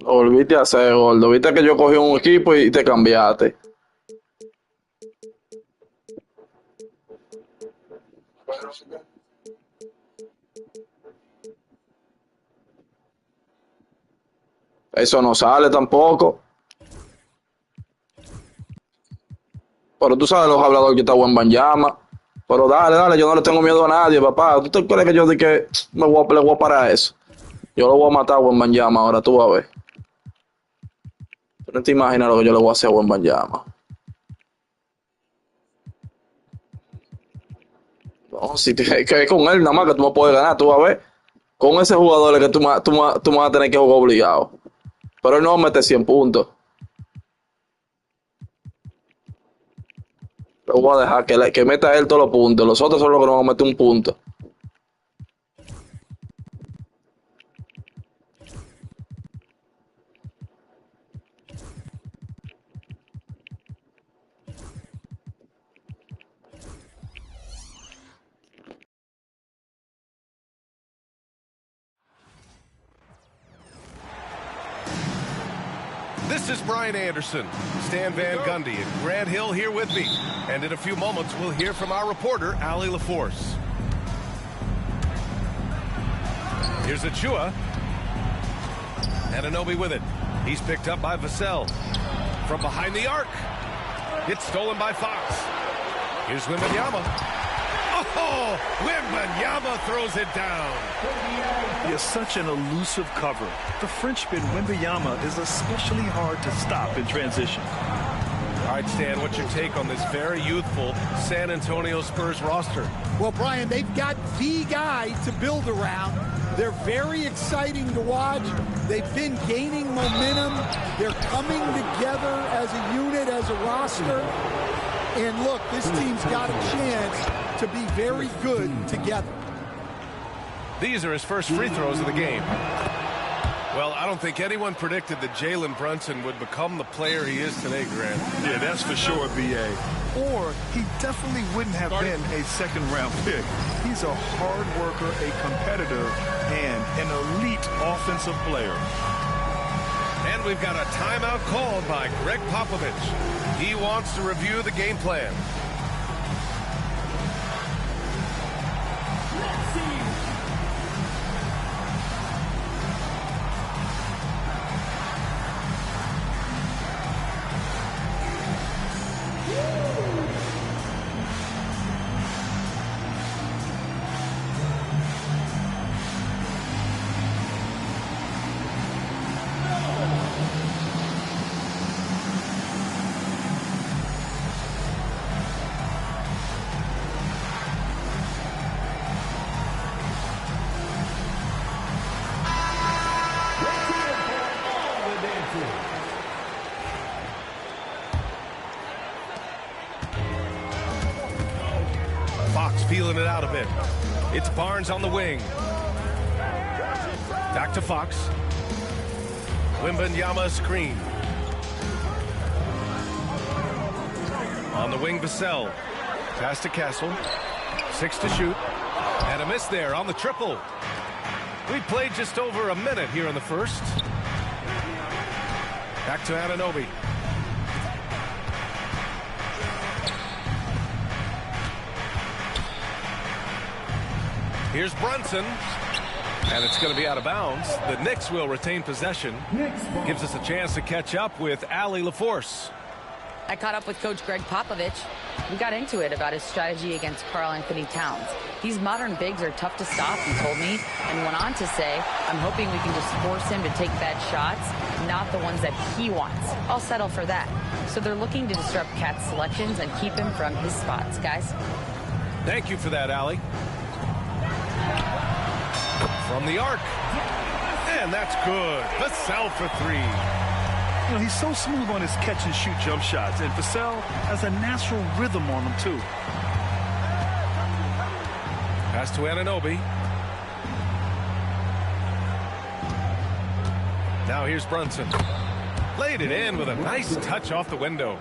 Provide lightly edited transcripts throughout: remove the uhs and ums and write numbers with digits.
Volviste a hacer, gordo. Viste que yo cogí un equipo y te cambiaste. Eso no sale tampoco. Pero tú sabes los habladores que está buen Banyama. Pero dale, dale, yo no le tengo miedo a nadie, papá. ¿Tú te crees que yo de que le voy a parar eso? Yo lo voy a matar a buen Banyama, ahora tú vas a ver. Tú no te imaginas lo que yo le voy a hacer a buen Banyama. No, si te, que con él nada más que tú me puedes ganar, tú vas a ver. Con ese jugador es que tú me vas a tener que jugar obligado. Pero él no mete 100 puntos. Lo voy a dejar que meta él todos los puntos. Los otros son los que no van a meter un punto. This is Brian Anderson, Stan Van Gundy, and Grant Hill here with me. And in a few moments, we'll hear from our reporter, Ali LaForce. Here's Achua. Anunoby with it. He's picked up by Vassell. From behind the arc. It's stolen by Fox. Here's Wembanyama. Oh, Wembanyama throws it down. He is such an elusive cover. The Frenchman Wembanyama is especially hard to stop in transition. All right, Stan, what's your take on this very youthful San Antonio Spurs roster? Well, Brian, they've got the guy to build around. They're very exciting to watch. They've been gaining momentum. They're coming together as a unit, as a roster. And look, this team's got a chance to be very good together. These are his first free throws of the game. Well, I don't think anyone predicted that Jalen Brunson would become the player he is today, Grant. Yeah, that's for sure, B.A. Or he definitely wouldn't have been a second-round pick. He's a hard worker, a competitor, and an elite offensive player. And we've got a timeout called by Greg Popovich. He wants to review the game plan. Fox feeling it out a bit. It's Barnes on the wing. Back to Fox. Wembanyama screen. On the wing, Vassell. Pass to Castle. 6 to shoot. And a miss there on the triple. We played just over a minute here in the first. Back to Anunoby. Here's Brunson. And it's going to be out of bounds. The Knicks will retain possession. Gives us a chance to catch up with Ali LaForce. I caught up with Coach Greg Popovich. We got into it about his strategy against Karl-Anthony Towns. These modern bigs are tough to stop, he told me, and went on to say, I'm hoping we can just force him to take bad shots, not the ones that he wants. I'll settle for that. So they're looking to disrupt Cat's selections and keep him from his spots, guys. Thank you for that, Ali. From the arc. And that's good. Vassell for 3. You know, he's so smooth on his catch-and-shoot jump shots, and Vassell has a natural rhythm on him, too. Pass to Anunoby. Now here's Brunson. Laid it in with a nice touch off the window.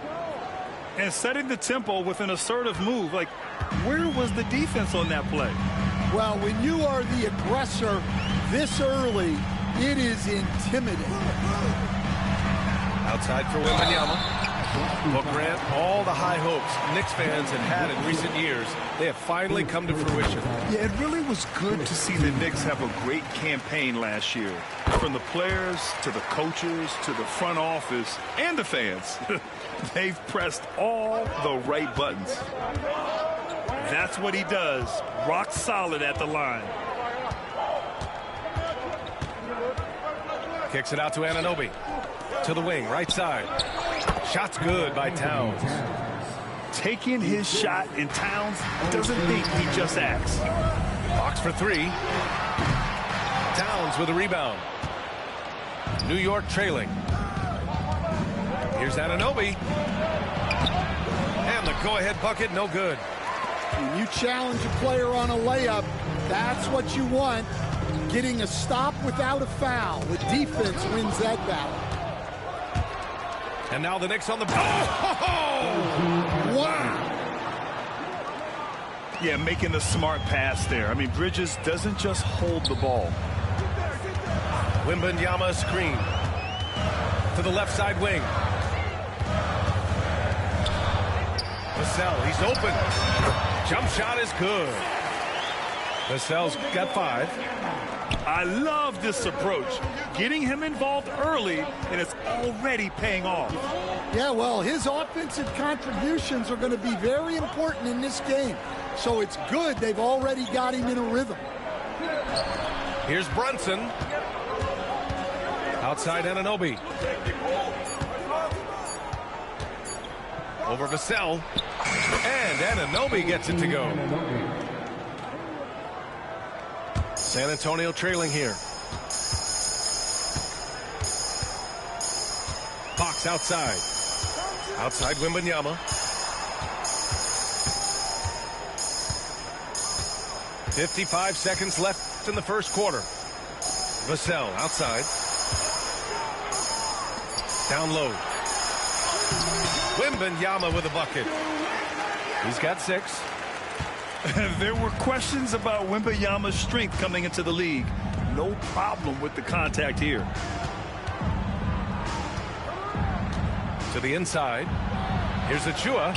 And setting the tempo with an assertive move. Like, where was the defense on that play? Well, when you are the aggressor this early, it is intimidating. Outside for Wembanyama. Well, Grant, all the high hopes Knicks fans have had in recent years, they have finally come to fruition. Yeah, it really was good to see the Knicks have a great campaign last year. From the players to the coaches to the front office and the fans. They've pressed all the right buttons. That's what he does. Rock solid at the line. Kicks it out to Anunoby. To the wing, right side. Shot's good by Towns. Taking his shot, and Towns doesn't think, he just acts. Fox for three. Towns with a rebound. New York trailing. Here's Anunoby. And the go-ahead bucket, no good. When you challenge a player on a layup, that's what you want. Getting a stop without a foul. The defense wins that battle. And now the Knicks on the... Wow. Yeah, making the smart pass there. I mean, Bridges doesn't just hold the ball. Wembanyama screen. To the left side wing. Vassell, he's open. Jump shot is good. Vassell's got 5. I love this approach. Getting him involved early, and it's already paying off. Yeah, well, his offensive contributions are going to be very important in this game. So it's good they've already got him in a rhythm. Here's Brunson. Outside Anunoby. Over Vassell. And Anunoby gets it to go. San Antonio trailing here. Fox outside. Outside Wembanyama. 55 seconds left in the first quarter. Vassell outside. Down low. Wembanyama with a bucket. He's got 6. There were questions about Wembanyama's strength coming into the league. No problem with the contact here. To the inside. Here's Achua.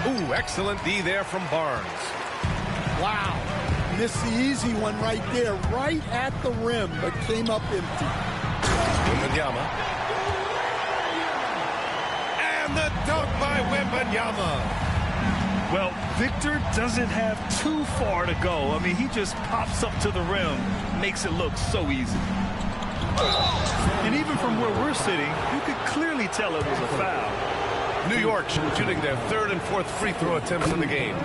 Ooh, excellent D there from Barnes. Wow. Missed the easy one right there, right at the rim, but came up empty. Wembanyama. And the dunk by Wembanyama. Well, Victor doesn't have too far to go. I mean, he just pops up to the rim, makes it look so easy. And even from where we're sitting, you could clearly tell it was a foul. New York shooting their 3rd and 4th free throw attempts in the game.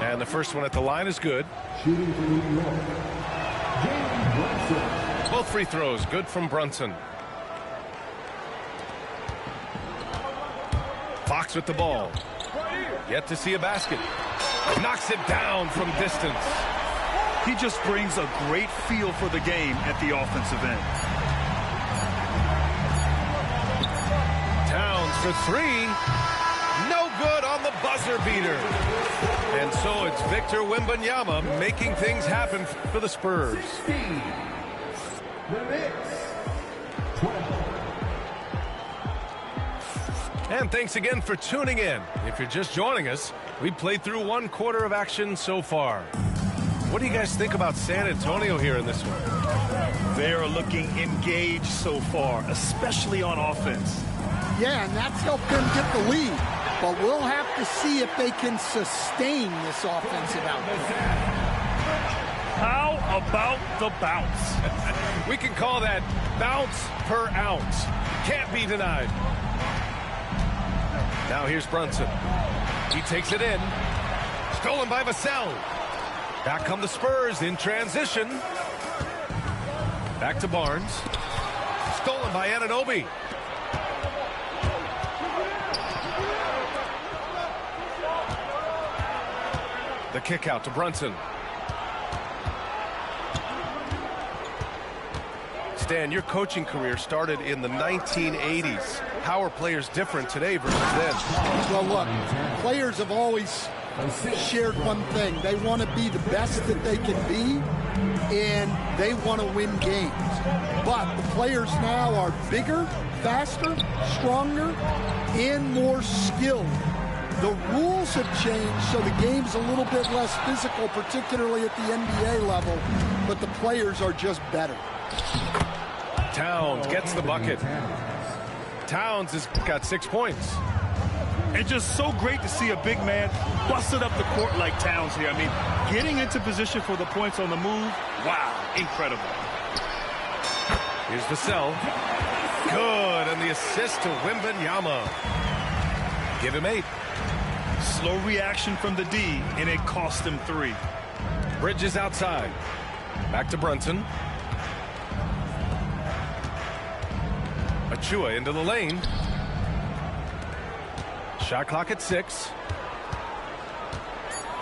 And the first one at the line is good. Both free throws good from Brunson. Fox with the ball. Yet to see a basket. Knocks it down from distance. He just brings a great feel for the game at the offensive end. Towns for 3. No good on the buzzer beater. And so it's Victor Wembanyama making things happen for the Spurs. And thanks again for tuning in. If you're just joining us, we've played through 1 quarter of action so far. What do you guys think about San Antonio here in this one? They're looking engaged so far, especially on offense. Yeah, and that's helped them get the lead. But we'll have to see if they can sustain this offensive output. How about the bounce? We can call that bounce per ounce. Can't be denied. Now here's Brunson. He takes it in. Stolen by Vassell. Back come the Spurs in transition. Back to Barnes. Stolen by Anunoby. The kick out to Brunson. understand your coaching career started in the 1980s. How are players different today versus then? Well, look, players have always shared one thing. They want to be the best that they can be, and they want to win games. But the players now are bigger, faster, stronger, and more skilled. The rules have changed, so the game's a little bit less physical, particularly at the NBA level, but the players are just better. Towns gets the bucket. Towns has got 6 points. And just so great to see a big man busted up the court like Towns here. I mean, getting into position for the points on the move, wow, incredible. Here's Vassell. Good, and the assist to Wembanyama. Give him 8. Slow reaction from the D, and it cost him 3. Bridges outside. Back to Brunson. Achua into the lane. Shot clock at 6.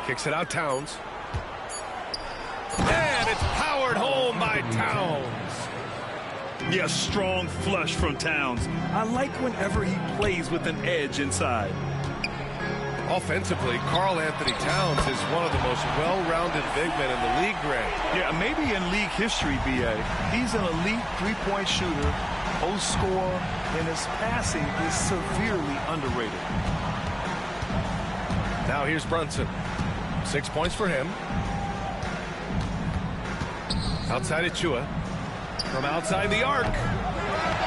Kicks it out, Towns. And it's powered home by Towns. Yeah, strong flush from Towns. I like whenever he plays with an edge inside. Offensively, Karl Anthony Towns is one of the most well-rounded big men in the league, Greg. Yeah, maybe in league history, B.A. He's an elite three-point shooter, post scorer, and his passing is severely underrated. Now here's Brunson. 6 points for him. Outside Achua. From outside the arc.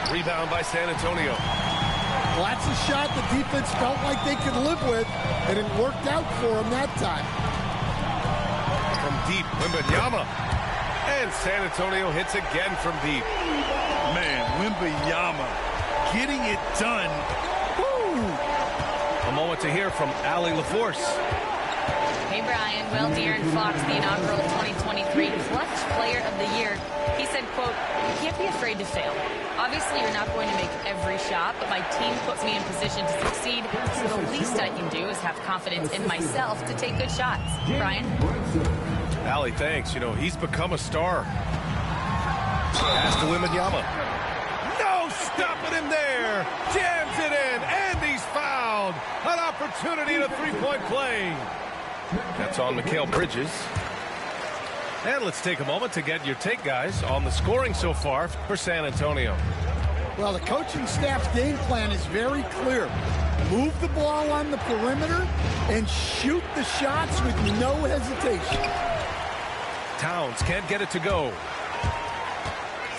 Rebound by San Antonio. Well, that's a shot the defense felt like they could live with, and it worked out for them that time. From deep, Wembanyama. And San Antonio hits again from deep. Man, Wembanyama getting it done. Woo! A moment to hear from Allie LaForce. Hey, Brian. Will De'Aaron Fox, the inaugural 2023 Clutch Player of the Year. He said, quote, "You can't be afraid to fail. Obviously, you're not going to make every shot, but my team puts me in position to succeed, so the least I can do is have confidence in myself to take good shots." Brian? Allie, thanks. You know, he's become a star. Pass to Wembanyama. No stopping him there. Jams it in, and he's fouled. An opportunity to three-point play. That's on Mikal Bridges. And let's take a moment to get your take, guys, on the scoring so far for San Antonio. Well, the coaching staff's game plan is very clear. Move the ball on the perimeter and shoot the shots with no hesitation. Towns can't get it to go.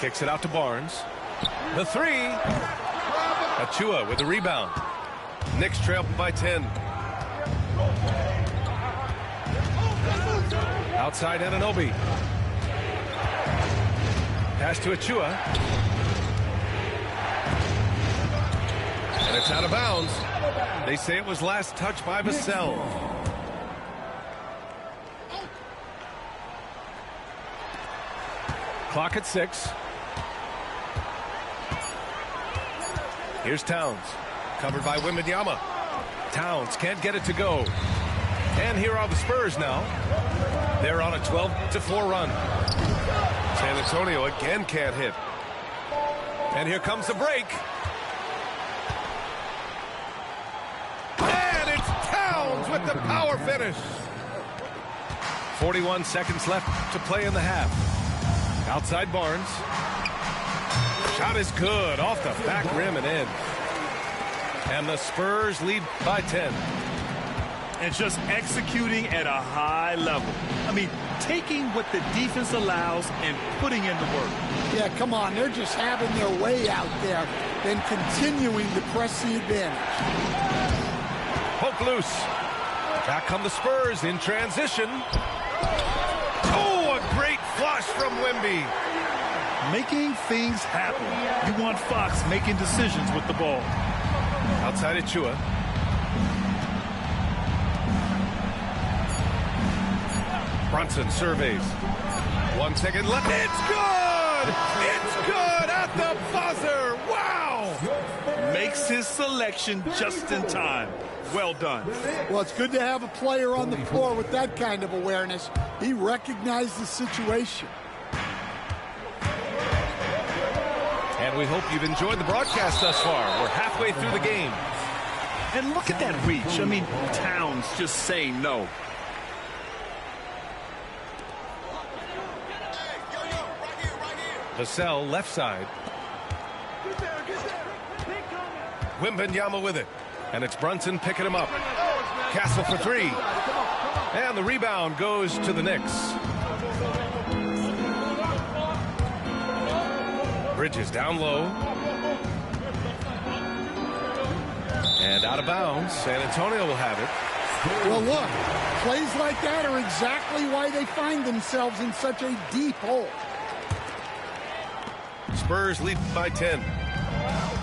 Kicks it out to Barnes. The 3. Achua with the rebound. Knicks trail by 10. Outside Anunoby. Pass to Achua. And it's out of bounds. They say it was last touched by Vassell. Clock at 6. Here's Towns. Covered by Wembanyama. Towns can't get it to go. And here are the Spurs now. They're on a 12-4 run. San Antonio again can't hit. And here comes the break. And it's Towns with the power finish. 41 seconds left to play in the half. Outside Barnes. Shot is good off the back rim and in. And the Spurs lead by 10. And just executing at a high level. I mean, taking what the defense allows and putting in the work. Yeah, come on. They're just having their way out there and continuing to press the advantage. Poke loose. Back come the Spurs in transition. Oh, a great flush from Wemby. Making things happen. You want Fox making decisions with the ball. Outside Achua. Brunson surveys. 1 second left. It's good! It's good at the buzzer! Wow! Makes his selection just in time. Well done. Well, it's good to have a player on the floor with that kind of awareness. He recognized the situation. And we hope you've enjoyed the broadcast thus far. We're halfway through the game. And look at that reach. I mean, Towns just saying no. Vassell left side. Wembanyama with it. And it's Brunson picking him up. Castle for three. And the rebound goes to the Knicks. Bridges down low. And out of bounds. San Antonio will have it. Well, look, plays like that are exactly why they find themselves in such a deep hole. Spurs lead by 10.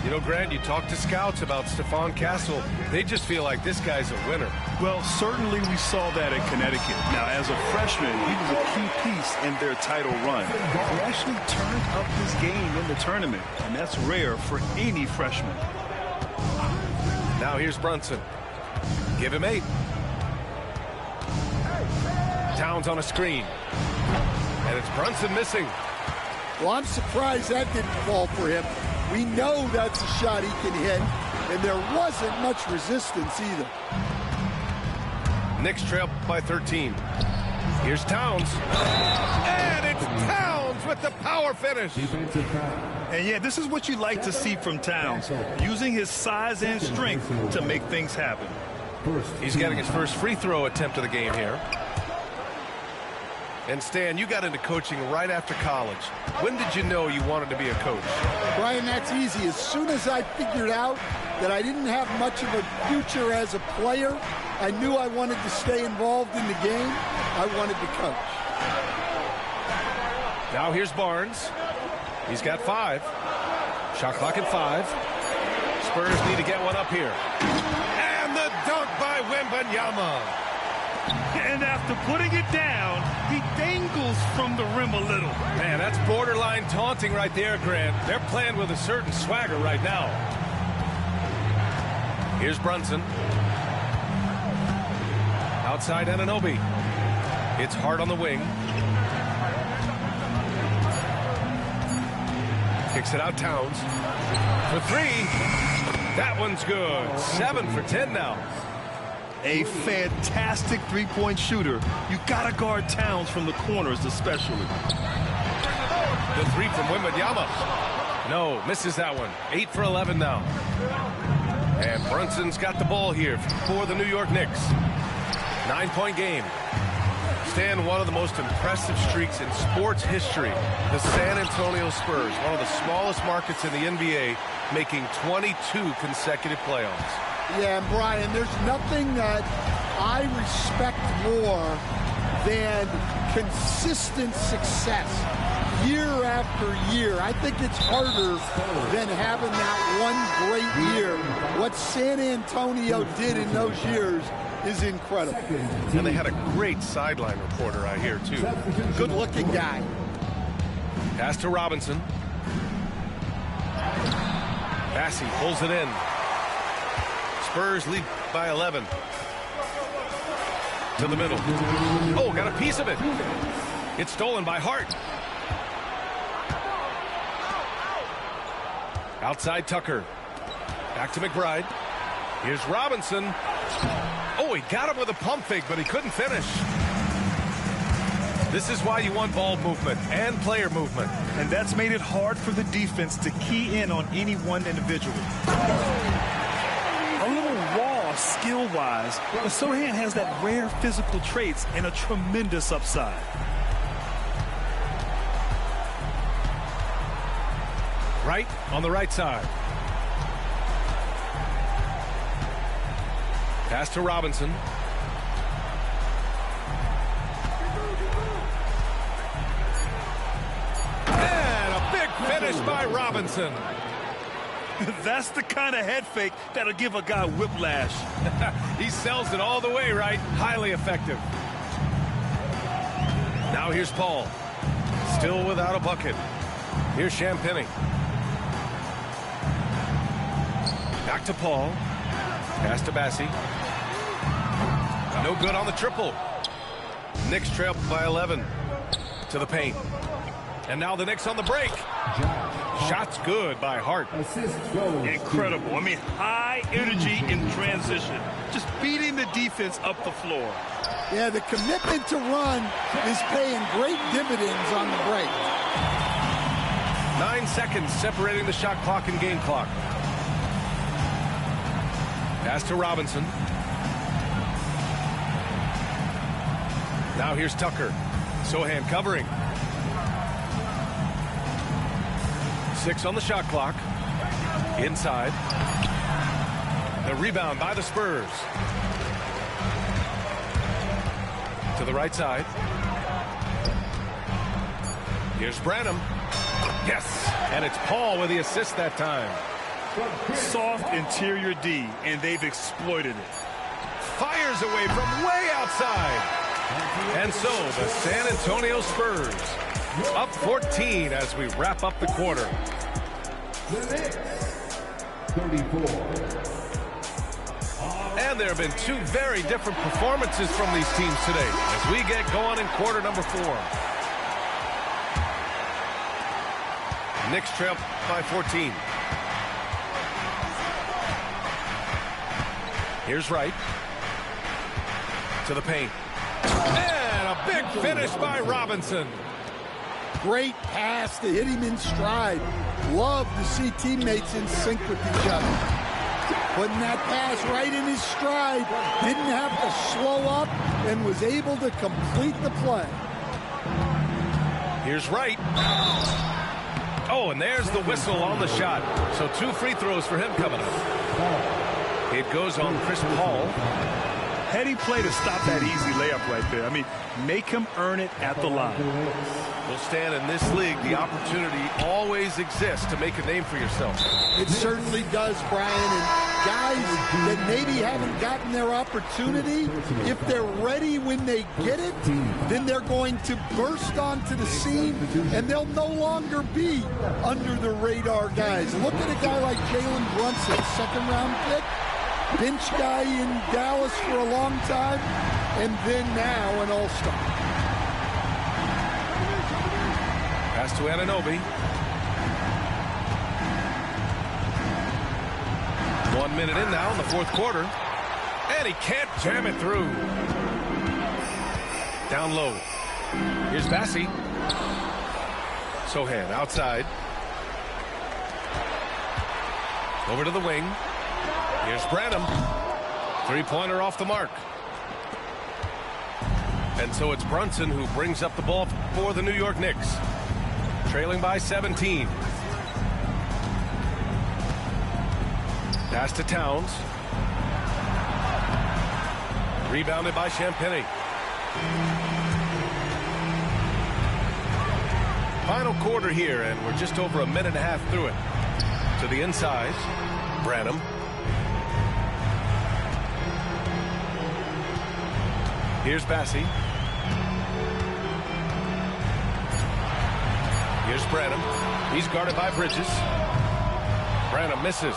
You know, Grant, you talk to scouts about Stephon Castle. They just feel like this guy's a winner. Well, certainly we saw that in Connecticut. Now, as a freshman, he was a key piece in their title run. He actually turned up his game in the tournament, and that's rare for any freshman. Now here's Brunson. Give him 8. Towns on a screen. And it's Brunson missing. Well, I'm surprised that didn't fall for him. We know that's a shot he can hit, and there wasn't much resistance either. Knicks trail by 13. Here's Towns. And it's Towns with the power finish. And yeah, this is what you like to see from Towns, using his size and strength to make things happen. He's getting his first free throw attempt of the game here. And Stan, you got into coaching right after college. When did you know you wanted to be a coach? Brian, that's easy. As soon as I figured out that I didn't have much of a future as a player, I knew I wanted to stay involved in the game. I wanted to coach. Now here's Barnes. He's got 5. Shot clock at 5. Spurs need to get one up here. And the dunk by Wembanyama. And after putting it down, he dangles from the rim a little. Man, that's borderline taunting right there, Grant. They're playing with a certain swagger right now. Here's Brunson. Outside Anunoby. It's hard on the wing. Kicks it out, Towns. For 3. That one's good. 7 for 10 now. A fantastic three-point shooter. You gotta guard Towns from the corners especially. The 3 from Wembanyama. No, misses that one. 8 for 11 now. And Brunson's got the ball here for the New York Knicks. 9-point game. Stan, one of the most impressive streaks in sports history. The San Antonio Spurs, one of the smallest markets in the NBA, making 22 consecutive playoffs. Yeah, and Brian, there's nothing that I respect more than consistent success year after year. I think it's harder than having that one great year. What San Antonio did in those years is incredible. And they had a great sideline reporter, I hear, too. Good-looking guy. Pass to Robinson. Bassey pulls it in. Spurs lead by 11. To the middle. Oh, got a piece of it. It's stolen by Hart. Outside Tucker. Back to McBride. Here's Robinson. Oh, he got him with a pump fake, but he couldn't finish. This is why you want ball movement and player movement. And that's made it hard for the defense to key in on any one individual. A little raw skill-wise, but Sochan has that rare physical traits and a tremendous upside. Right on the right side. Pass to Robinson. And a big finish by Robinson. That's the kind of head fake that'll give a guy whiplash. He sells it all the way, right? Highly effective. Now here's Paul. Still without a bucket. Here's Champagny. Back to Paul. Pass to Bassey. No good on the triple. Knicks trail by 11 to the paint. And now the Knicks on the break. Shot's good by Hart. Incredible. I mean, high energy in transition. Just beating the defense up the floor. Yeah, the commitment to run is paying great dividends on the break. 9 seconds separating the shot clock and game clock. Pass to Robinson. Now here's Tucker. Sohan covering. 6 on the shot clock. Inside. The rebound by the Spurs. To the right side. Here's Branham. Yes! And it's Paul with the assist that time. Soft interior D, and they've exploited it. Fires away from way outside. And so the San Antonio Spurs up 14 as we wrap up the quarter. And there have been 2 very different performances from these teams today as we get going in quarter number 4. Knicks trail by 14. Here's Wright. To the paint. And a big finish by Robinson. Great pass to hit him in stride. Love to see teammates in sync with each other. Putting that pass right in his stride. Didn't have to slow up and was able to complete the play. Here's Wright. Oh, and there's the whistle on the shot. So 2 free throws for him coming up. It goes on Chris Paul. Heady play to stop that easy layup right there. I mean, make him earn it at the line. Well, Stan, in this league, the opportunity always exists to make a name for yourself. It certainly does, Brian. And guys that maybe haven't gotten their opportunity, if they're ready when they get it, then they're going to burst onto the scene, and they'll no longer be under the radar guys. Look at a guy like Jalen Brunson, second-round pick. Bench guy in Dallas for a long time, and then now an all-star. Pass to Anunoby. 1 minute in now in the 4th quarter. And he can't jam it through. Down low. Here's Bassey. Sohan outside. Over to the wing. Here's Branham. 3-pointer off the mark. And so it's Brunson who brings up the ball for the New York Knicks. Trailing by 17. Pass to Towns. Rebounded by Champagnie. Final quarter here, and we're just over a minute and a half through it. To the inside. Branham. Here's Bassey. Here's Branham. He's guarded by Bridges. Branham misses.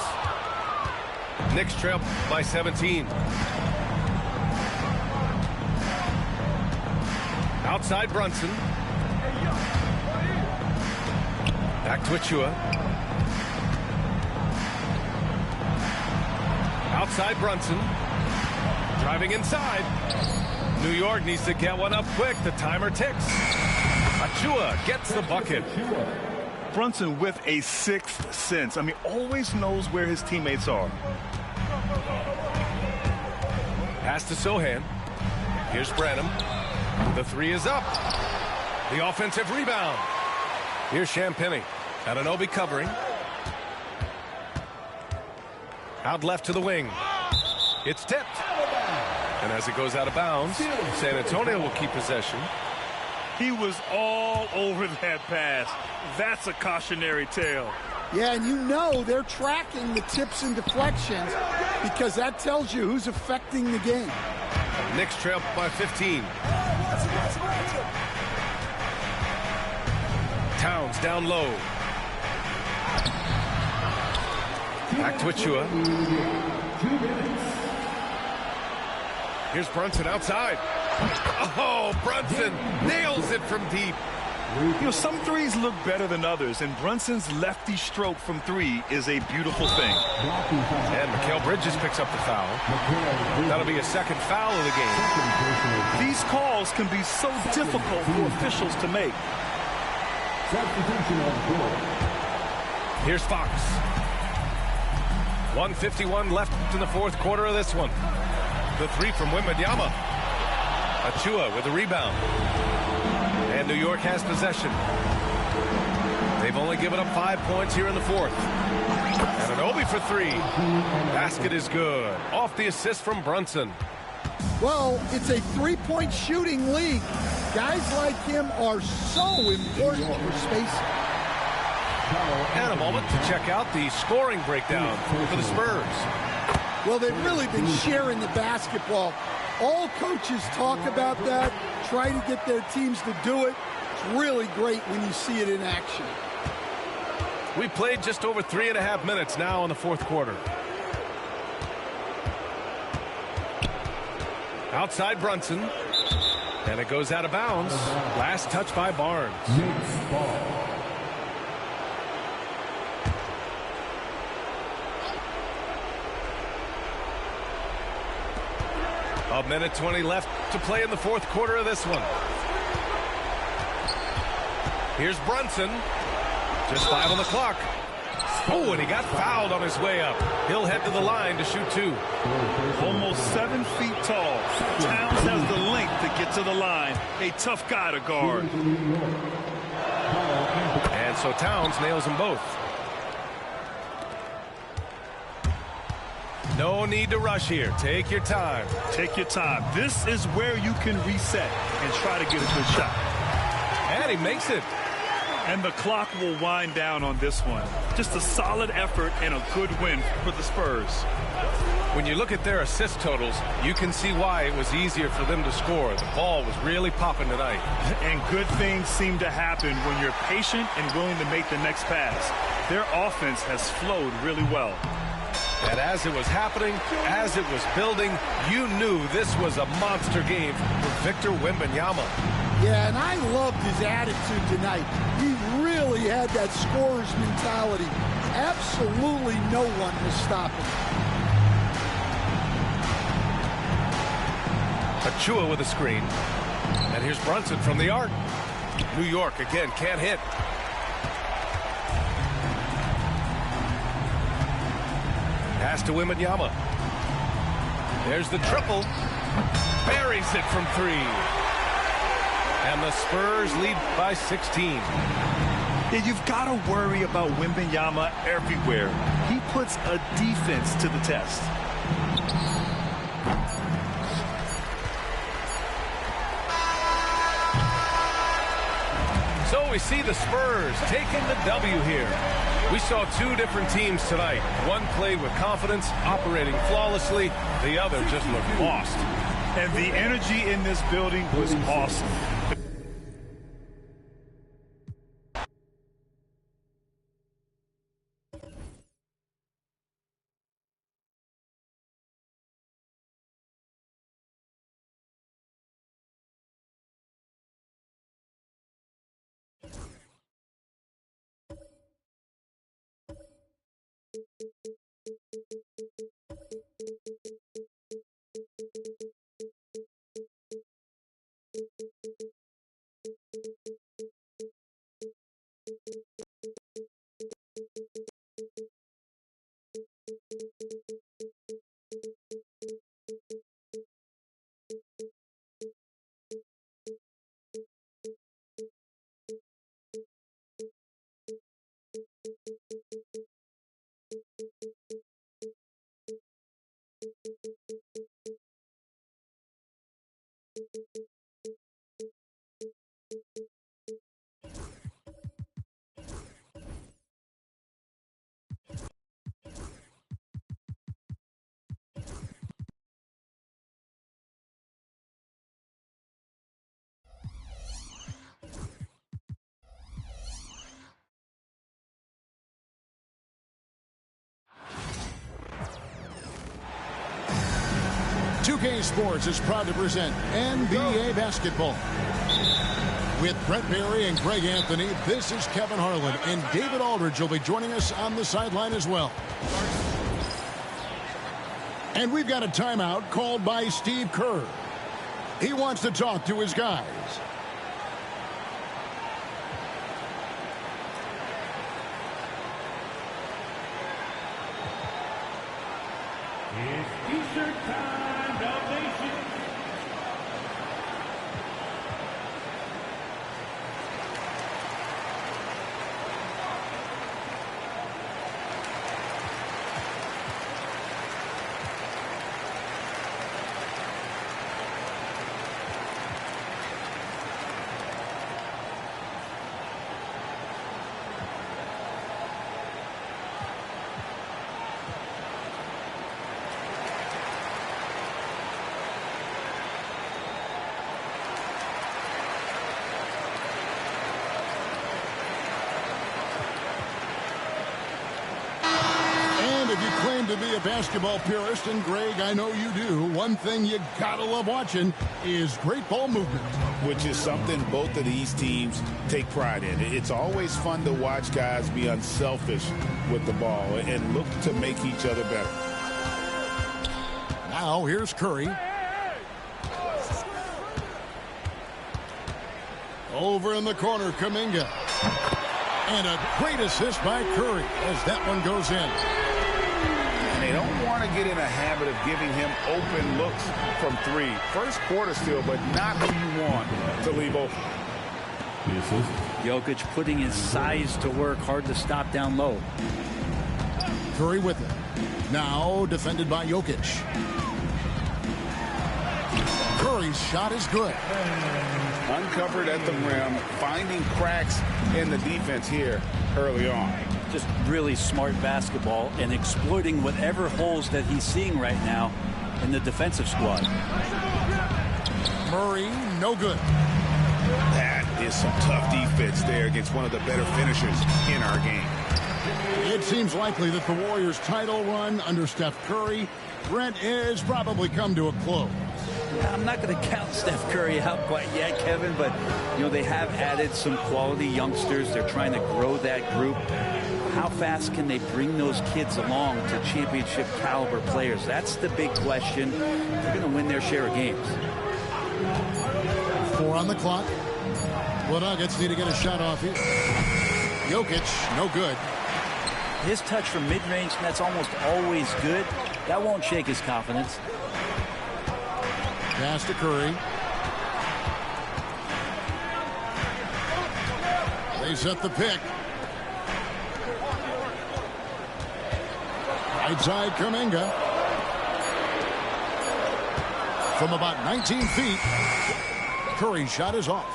Knicks trail by 17. Outside Brunson. Back to Achua. Outside Brunson. Driving inside. New York needs to get one up quick. The timer ticks. Achua gets the bucket. Brunson with a 6th sense. I mean, always knows where his teammates are. Pass to Sohan. Here's Branham. The 3 is up. The offensive rebound. Here's Champagnie. Anunoby covering. Out left to the wing. It's tipped. And as it goes out of bounds, San Antonio will keep possession. He was all over that pass. That's a cautionary tale. Yeah, and you know they're tracking the tips and deflections because that tells you who's affecting the game. Knicks trail by 15. Towns down low. Back to Achua. Here's Brunson outside. Oh, Brunson nails it from deep. You know, some threes look better than others, and Brunson's lefty stroke from three is a beautiful thing. And Mikal Bridges picks up the foul. That'll be a second foul of the game. These calls can be so difficult for officials to make. Here's Fox. 1:51 left in the fourth quarter of this one. The three from Wembanyama. Achua with the rebound. And New York has possession. They've only given up 5 points here in the fourth. And an Obi for three. Basket is good. Off the assist from Brunson. Well, it's a three-point shooting league. Guys like him are so important for space. And a moment to check out the scoring breakdown for the Spurs. Well, they've really been sharing the basketball. All coaches talk about that, try to get their teams to do it. It's really great when you see it in action. We played just over 3.5 minutes now in the fourth quarter. Outside Brunson. And it goes out of bounds. Last touch by Barnes. A minute 20 left to play in the fourth quarter of this one. Here's Brunson. Just 5 on the clock. Oh, and he got fouled on his way up. He'll head to the line to shoot two. Almost 7 feet tall. Towns has the length to get to the line. A tough guy to guard. And so Towns nails them both. No need to rush here. Take your time. Take your time. This is where you can reset and try to get a good shot. And he makes it. And the clock will wind down on this one. Just a solid effort and a good win for the Spurs. When you look at their assist totals, you can see why it was easier for them to score. The ball was really popping tonight. And good things seem to happen when you're patient and willing to make the next pass. Their offense has flowed really well. And as it was happening, as it was building, you knew this was a monster game for Victor Wembanyama. Yeah, and I loved his attitude tonight. He really had that scorer's mentality. Absolutely no one will stop him. Achua with a screen. And here's Brunson from the arc. New York again can't hit. Pass to Wembanyama. There's the triple. Buries it from three. And the Spurs lead by 16. Yeah, you've got to worry about Wembanyama everywhere. He puts a defense to the test. So we see the Spurs taking the W here. We saw two different teams tonight. One played with confidence, operating flawlessly. The other just looked lost. And the energy in this building was awesome. Sports is proud to present NBA basketball. With Brent Barry and Greg Anthony, this is Kevin Harlan, and David Aldridge will be joining us on the sideline as well. And we've got a timeout called by Steve Kerr. He wants to talk to his guys. It's T-shirt time, Nation. If you claim to be a basketball purist, and Greg, I know you do, one thing you gotta love watching is great ball movement. Which is something both of these teams take pride in. It's always fun to watch guys be unselfish with the ball and look to make each other better. Now here's Curry. Over in the corner, Kuminga. And a great assist by Curry as that one goes in. They don't want to get in a habit of giving him open looks from three. First quarter still, but not who you want to leave open. Jokic putting his size to work, hard to stop down low. Curry with it. Now defended by Jokic. Curry's shot is good. Uncovered at the rim, finding cracks in the defense here early on. Just really smart basketball and exploiting whatever holes that he's seeing right now in the defensive squad. Murray, no good. That is some tough defense there against one of the better finishers in our game. It seems likely that the Warriors' title run under Steph Curry, Brent, has probably come to a close. I'm not going to count Steph Curry out quite yet, Kevin, but, you know, they have added some quality youngsters. They're trying to grow that group. How fast can they bring those kids along to championship caliber players? That's the big question. They're going to win their share of games. 4 on the clock. The Nuggets need to get a shot off here. Jokic, no good. His touch from mid-range, that's almost always good. That won't shake his confidence. Pass to Curry. They set the pick. Right side, Kuminga. From about 19 feet, Curry's shot is off.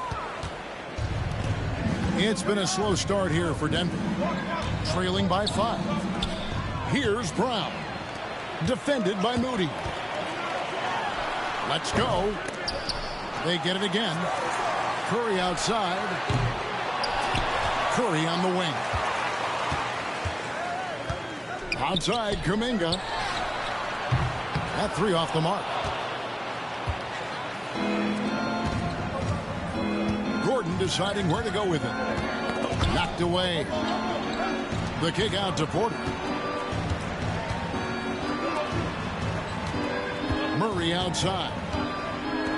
It's been a slow start here for Denver. Trailing by 5. Here's Brown. Defended by Moody. Let's go. They get it again. Curry outside. Curry on the wing. Outside, Kuminga. That 3 off the mark. Gordon deciding where to go with it. Knocked away. The kick out to Porter. Murray outside.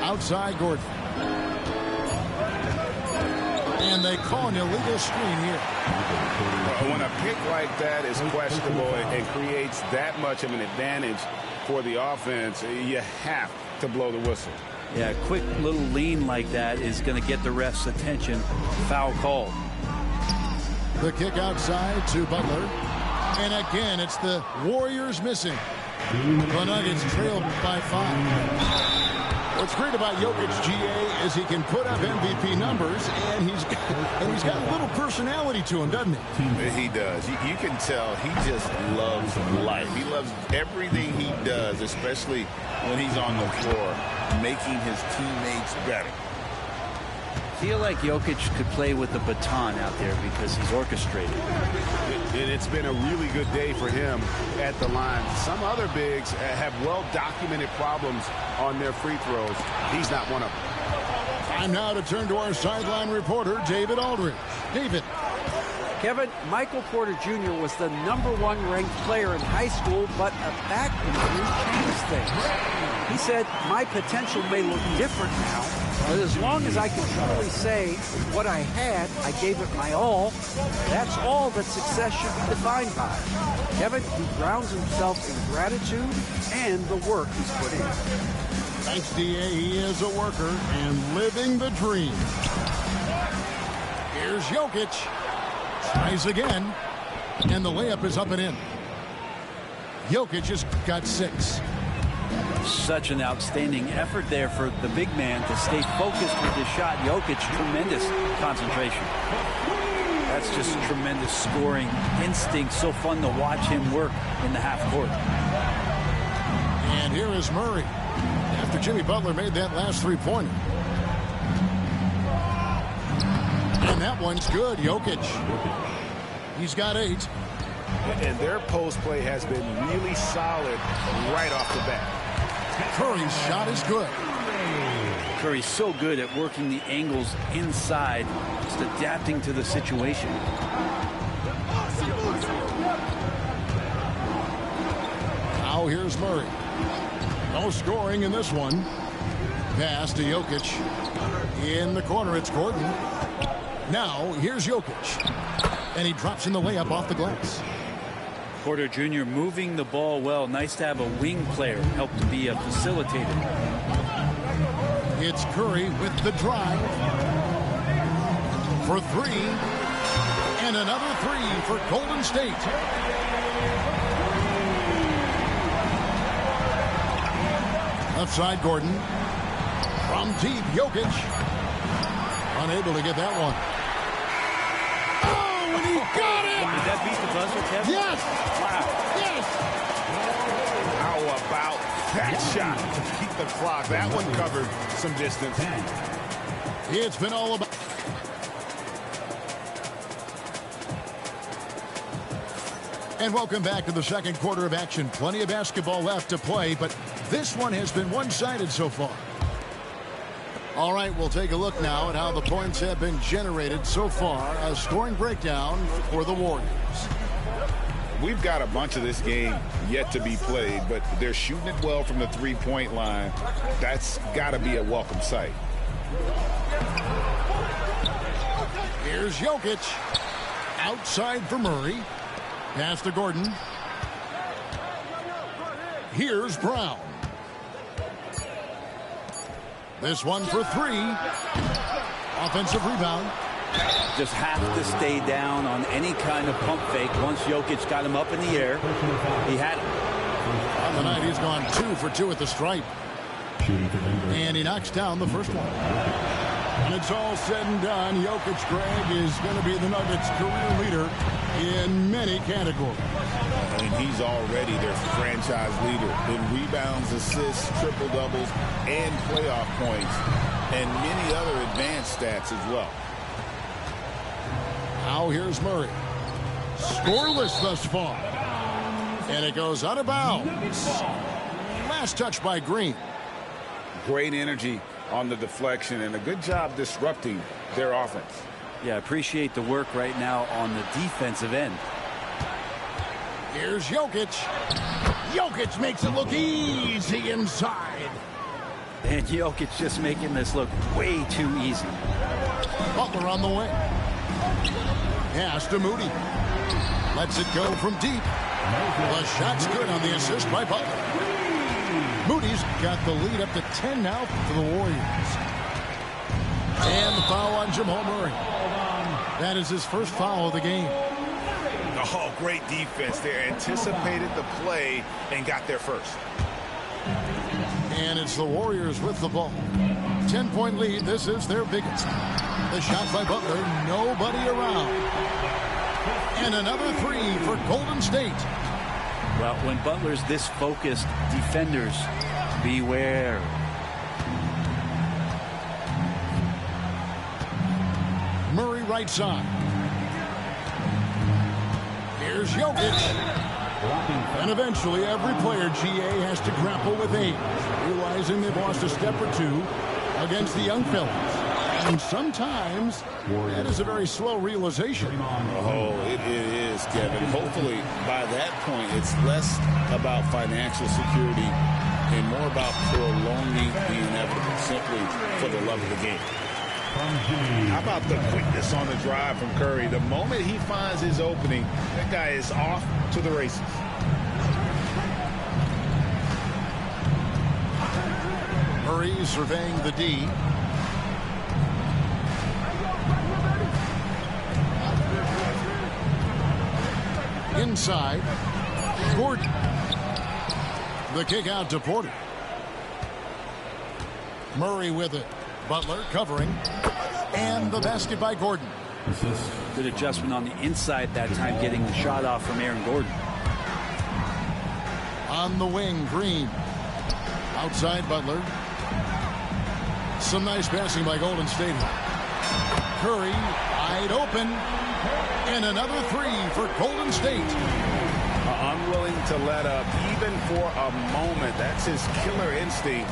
Outside Gordon. And they call an illegal screen here. When a pick like that is questionable and creates that much of an advantage for the offense, you have to blow the whistle. Yeah, a quick little lean like that is going to get the ref's attention. Foul call. The kick outside to Butler. And again, it's the Warriors missing. The Nuggets trail by 5. What's great about Jokic, GA, is he can put up MVP numbers, and he's got a little personality to him, doesn't he? He does. You can tell he just loves life. He loves everything he does, especially when he's on the floor, making his teammates better. I feel like Jokic could play with the baton out there because he's orchestrated. And it's been a really good day for him at the line. Some other bigs have well-documented problems on their free throws. He's not one of them. Time now to turn to our sideline reporter, David Aldridge. David. Kevin, Michael Porter Jr. was the #1 ranked player in high school, but a back injury changed things. He said, my potential may look different now, but as long as I can truly say what I had, I gave it my all. That's all that success should be defined by. Kevin, he grounds himself in gratitude and the work he's put in. Thanks, D.A. He is a worker and living the dream. Here's Jokic. Tries again, and the layup is up and in. Jokic just got 6. Such an outstanding effort there for the big man to stay focused with his shot. Jokic, tremendous concentration. That's just tremendous scoring instinct. So fun to watch him work in the half court. And here is Murray after Jimmy Butler made that last three-pointer. And that one's good. Jokic. He's got 8. And their post play has been really solid right off the bat. Curry's shot is good. Curry's so good at working the angles inside, just adapting to the situation. Now here's Murray. No scoring in this one. Pass to Jokic. In the corner, it's Gordon. Now here's Jokic. And he drops in the layup off the glass. Porter Jr. moving the ball well. Nice to have a wing player help to be a facilitator. It's Curry with the drive. For 3. And another 3 for Golden State. Left side, Gordon. From deep, Jokic. Unable to get that one. Oh, and he got it! Did that beat the buzzer, Kevin? Yes! Wow. Yes! How about that shot to keep the clock? That one covered some distance. It's been all about... And welcome back to the second quarter of action. Plenty of basketball left to play, but this one has been one-sided so far. All right, we'll take a look now at how the points have been generated so far. A scoring breakdown for the Warriors. We've got a bunch of this game yet to be played, but they're shooting it well from the three-point line. That's got to be a welcome sight. Here's Jokic. Outside for Murray. Pass to Gordon. Here's Brown. This one for 3. Offensive rebound. Just have to stay down on any kind of pump fake once Jokic got him up in the air. He had him. On the night, he's gone 2 for 2 at the stripe. And he knocks down the first one. When it's all said and done, Jokic, Greg, is going to be the Nuggets' career leader in many categories. And he's already their franchise leader in rebounds, assists, triple-doubles, and playoff points, and many other advanced stats as well. Now here's Murray. Scoreless thus far. And it goes out of bounds. Last touch by Green. Great energy on the deflection and a good job disrupting their offense. Yeah, appreciate the work right now on the defensive end. Here's Jokic. Jokic makes it look easy inside. And Jokic just making this look way too easy. Butler on the way. Pass to Moody. Lets it go from deep. The shot's good on the assist by Butler. Moody's got the lead up to 10 now for the Warriors. And the foul on Jamal Murray. That is his first foul of the game. Oh, great defense there. Anticipated the play and got there first. And it's the Warriors with the ball. 10-point lead. This is their biggest. The shot by Butler. Nobody around. And another 3 for Golden State. Well, when Butler's this focused, defenders, beware. Murray right side. Here's Jokic. And eventually every player, GA, has to grapple with age, realizing they've lost a step or two against the young fellas. And sometimes that is a very slow realization. Oh, it is, Kevin. Hopefully, by that point, it's less about financial security and more about prolonging the inevitable, simply for the love of the game. How about the quickness on the drive from Curry? The moment he finds his opening, that guy is off to the races. Murray surveying the D. Inside. Gordon. The kick out to Porter. Murray with it. Butler covering. And the basket by Gordon. Good adjustment on the inside that time, getting the shot off from Aaron Gordon. On the wing, Green. Outside, Butler. Some nice passing by Golden State. Curry wide open. And another three for Golden State. Unwilling to let up even for a moment. That's his killer instinct,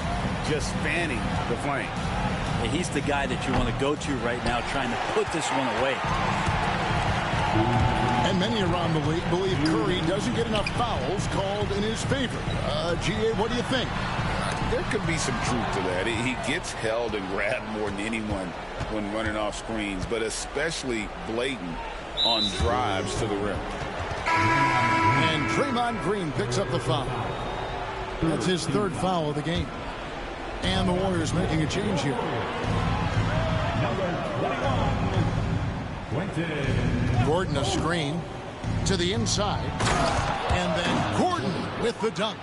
just fanning the flame. And he's the guy that you want to go to right now, trying to put this one away. And many around the league believe Curry doesn't get enough fouls called in his favor. GA, what do you think? There could be some truth to that. He gets held and grabbed more than anyone when running off screens, but especially blatant on drives to the rim. And Draymond Green picks up the foul. That's his third foul of the game. And the Warriors making a change here. Gordon a screen to the inside. And then Gordon with the dunk.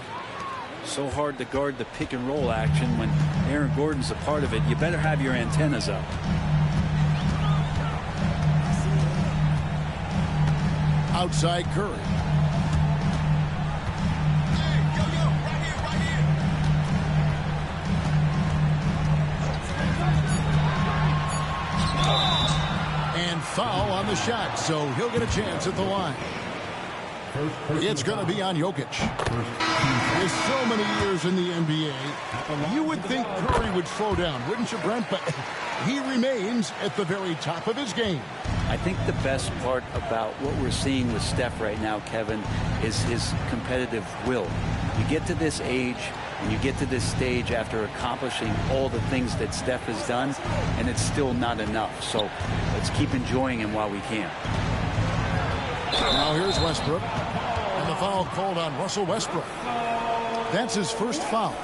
So hard to guard the pick and roll action when Aaron Gordon's a part of it. You better have your antennas up. Outside Curry. And foul on the shot, so he'll get a chance at the line. It's going to be on Jokic. With so many years in the NBA, you would think Curry would slow down, wouldn't you, Brent? But he remains at the very top of his game. I think the best part about what we're seeing with Steph right now, Kevin, is his competitive will. You get to this age and you get to this stage after accomplishing all the things that Steph has done, and it's still not enough. So let's keep enjoying him while we can. Now here's Westbrook. And the foul called on Russell Westbrook. That's his first foul.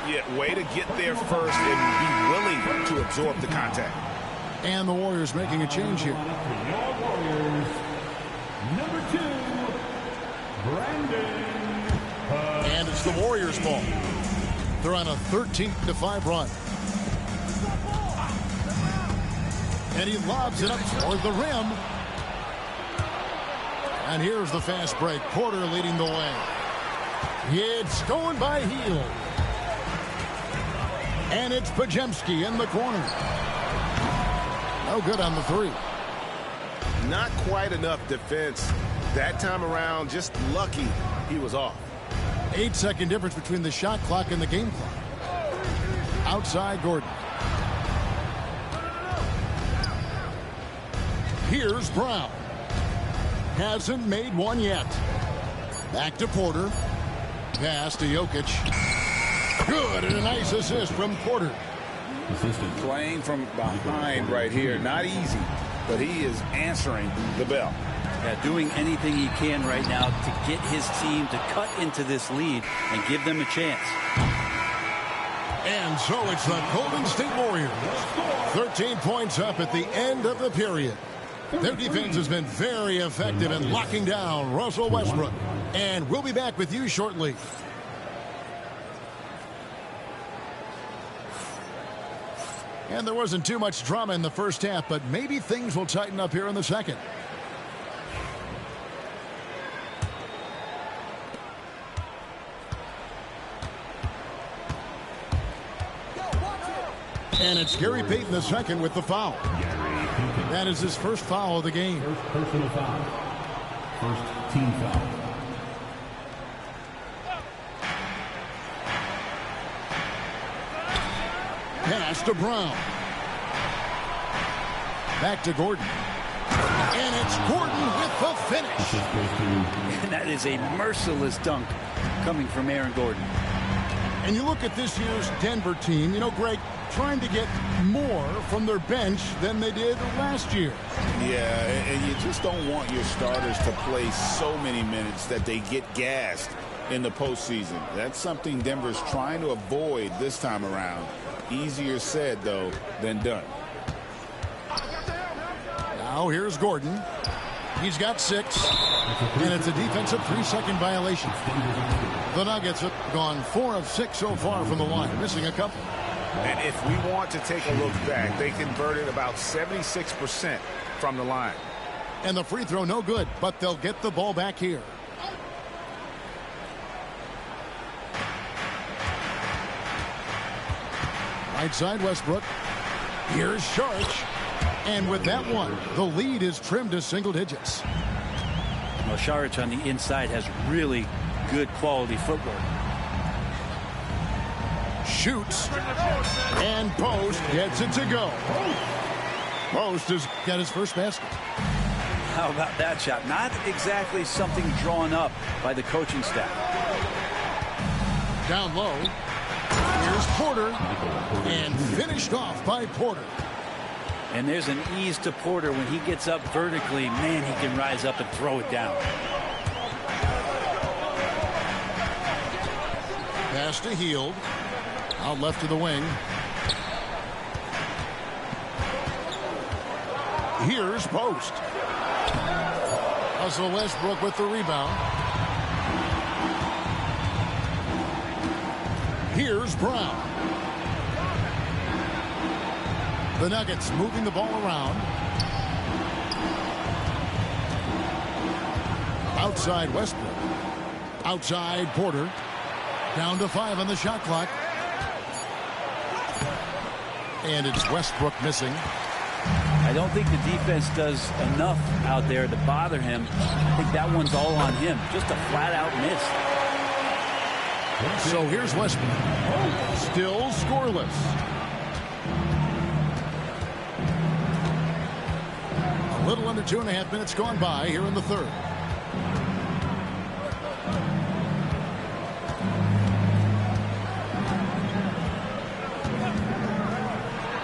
Yeah, way to get there first and be willing to absorb the contact. And the Warriors making a change here. Warriors, number 2, Brandon. And it's the Warriors' ball. They're on a 13-5 run. And he lobs it up toward the rim. And here's the fast break. Porter leading the way. It's going by heel. And it's Pajemski in the corner. No good on the three. Not quite enough defense that time around. Just lucky he was off. 8-second difference between the shot clock and the game clock. Outside Gordon. Here's Brown. Hasn't made one yet. Back to Porter. Pass to Jokic. Good, and a nice assist from Porter. Playing from behind right here. Not easy, but he is answering the bell. Yeah, doing anything he can right now to get his team to cut into this lead and give them a chance. And so it's the Golden State Warriors. 13 points up at the end of the period. Their defense has been very effective in locking down Russell Westbrook. And we'll be back with you shortly. And there wasn't too much drama in the first half, but maybe things will tighten up here in the second. And it's Gary Payton II with the foul. That is his first foul of the game. First personal foul. First team foul. Pass to Brown. Back to Gordon. And it's Gordon with the finish. And that is a merciless dunk coming from Aaron Gordon. And you look at this year's Denver team, you know, Greg, trying to get more from their bench than they did last year. Yeah, and you just don't want your starters to play so many minutes that they get gassed in the postseason. That's something Denver's trying to avoid this time around. Easier said, though, than done. Now here's Gordon. He's got 6, and it's a defensive 3-second violation. The Nuggets have gone 4 of 6 so far from the line, missing a couple. And if we want to take a look back, they converted about 76% from the line. And the free throw no good, but they'll get the ball back here. Right side, Westbrook. Here's Sharch. And with that one, the lead is trimmed to single digits. Well, Sharch on the inside has really good quality footwork. Shoots. And Post gets it to go. Post has got his first basket. How about that shot? Not exactly something drawn up by the coaching staff. Down low. Here's Porter. And finished off by Porter. And there's an ease to Porter when he gets up vertically. Man, he can rise up and throw it down. Pass to Hield. Out left to the wing. Here's Post. Russell Westbrook with the rebound. Here's Brown. The Nuggets moving the ball around. Outside Westbrook. Outside Porter. Down to 5 on the shot clock. And it's Westbrook missing. I don't think the defense does enough out there to bother him. I think that one's all on him. Just a flat-out miss. So here's Westbrook. Still scoreless. A little under 2.5 minutes gone by here in the third.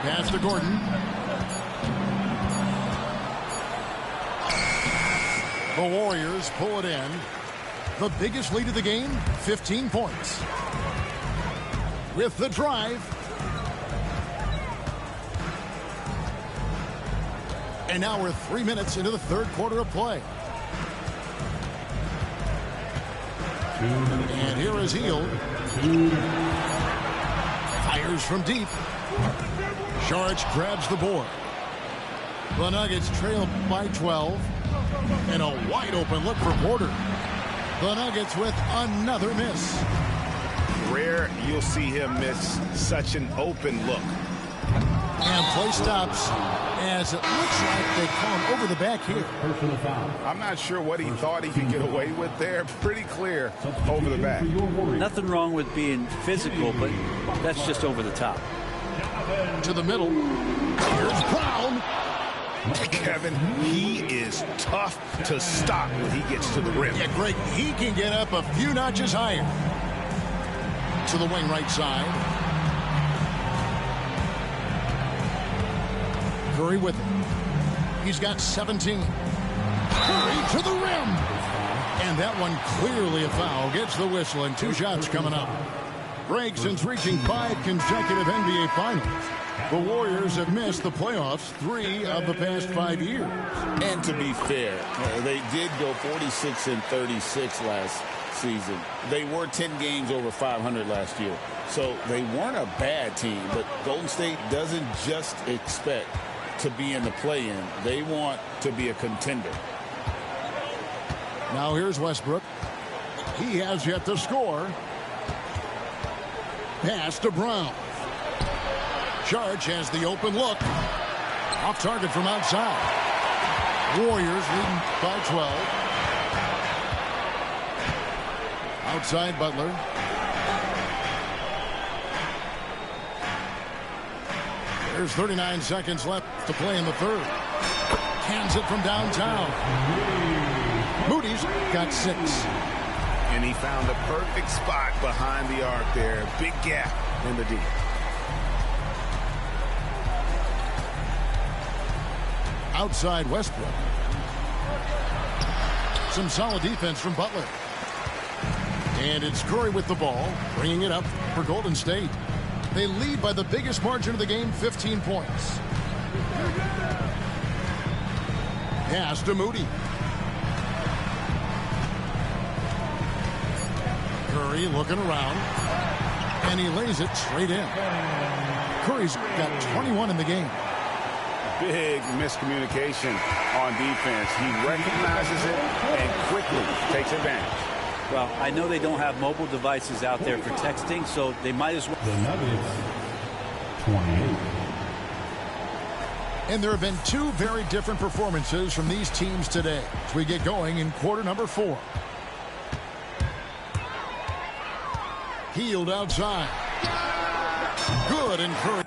Pass to Gordon. The Warriors pull it in. The biggest lead of the game, 15 points. With the drive. And now we're 3 minutes into the third quarter of play. And here is Hield. Fires from deep. Sharch grabs the board. The Nuggets trail by 12. And a wide open look for Porter. The Nuggets with another miss. Rare you'll see him miss such an open look. And play stops as it looks like they call him over the back here. I'm not sure what he thought he could get away with there. Pretty clear over the back. Nothing wrong with being physical, but that's just over the top. To the middle. Here's Brown. Kevin, he is tough to stop when he gets to the rim. Yeah, Greg, he can get up a few notches higher. To the wing right side. Curry with it. He's got 17. Curry to the rim. And that one clearly a foul. Gets the whistle and 2 shots coming up. Greg, since reaching 5 consecutive NBA Finals, the Warriors have missed the playoffs 3 of the past 5 years. And to be fair, they did go 46-36 last season. They were 10 games over 500 last year. So they weren't a bad team, but Golden State doesn't just expect to be in the play-in. They want to be a contender. Now here's Westbrook. He has yet to score. Pass to Brown. Sharch has the open look. Off target from outside. Warriors leading by 12. Outside Butler. There's 39 seconds left to play in the third. Cans it from downtown. Moody's got 6. And he found a perfect spot behind the arc there. Big gap in the D. Outside Westbrook. Some solid defense from Butler. And it's Curry with the ball, bringing it up for Golden State. They lead by the biggest margin of the game, 15 points. Pass to Moody. Curry looking around, and he lays it straight in. Curry's got 21 in the game. Big miscommunication on defense. He recognizes it and quickly takes advantage. Well, I know they don't have mobile devices out there for texting, so they might as well. The Nuggets, 28. And there have been 2 very different performances from these teams today as we get going in quarter number 4. Healed outside. Good, and Curry.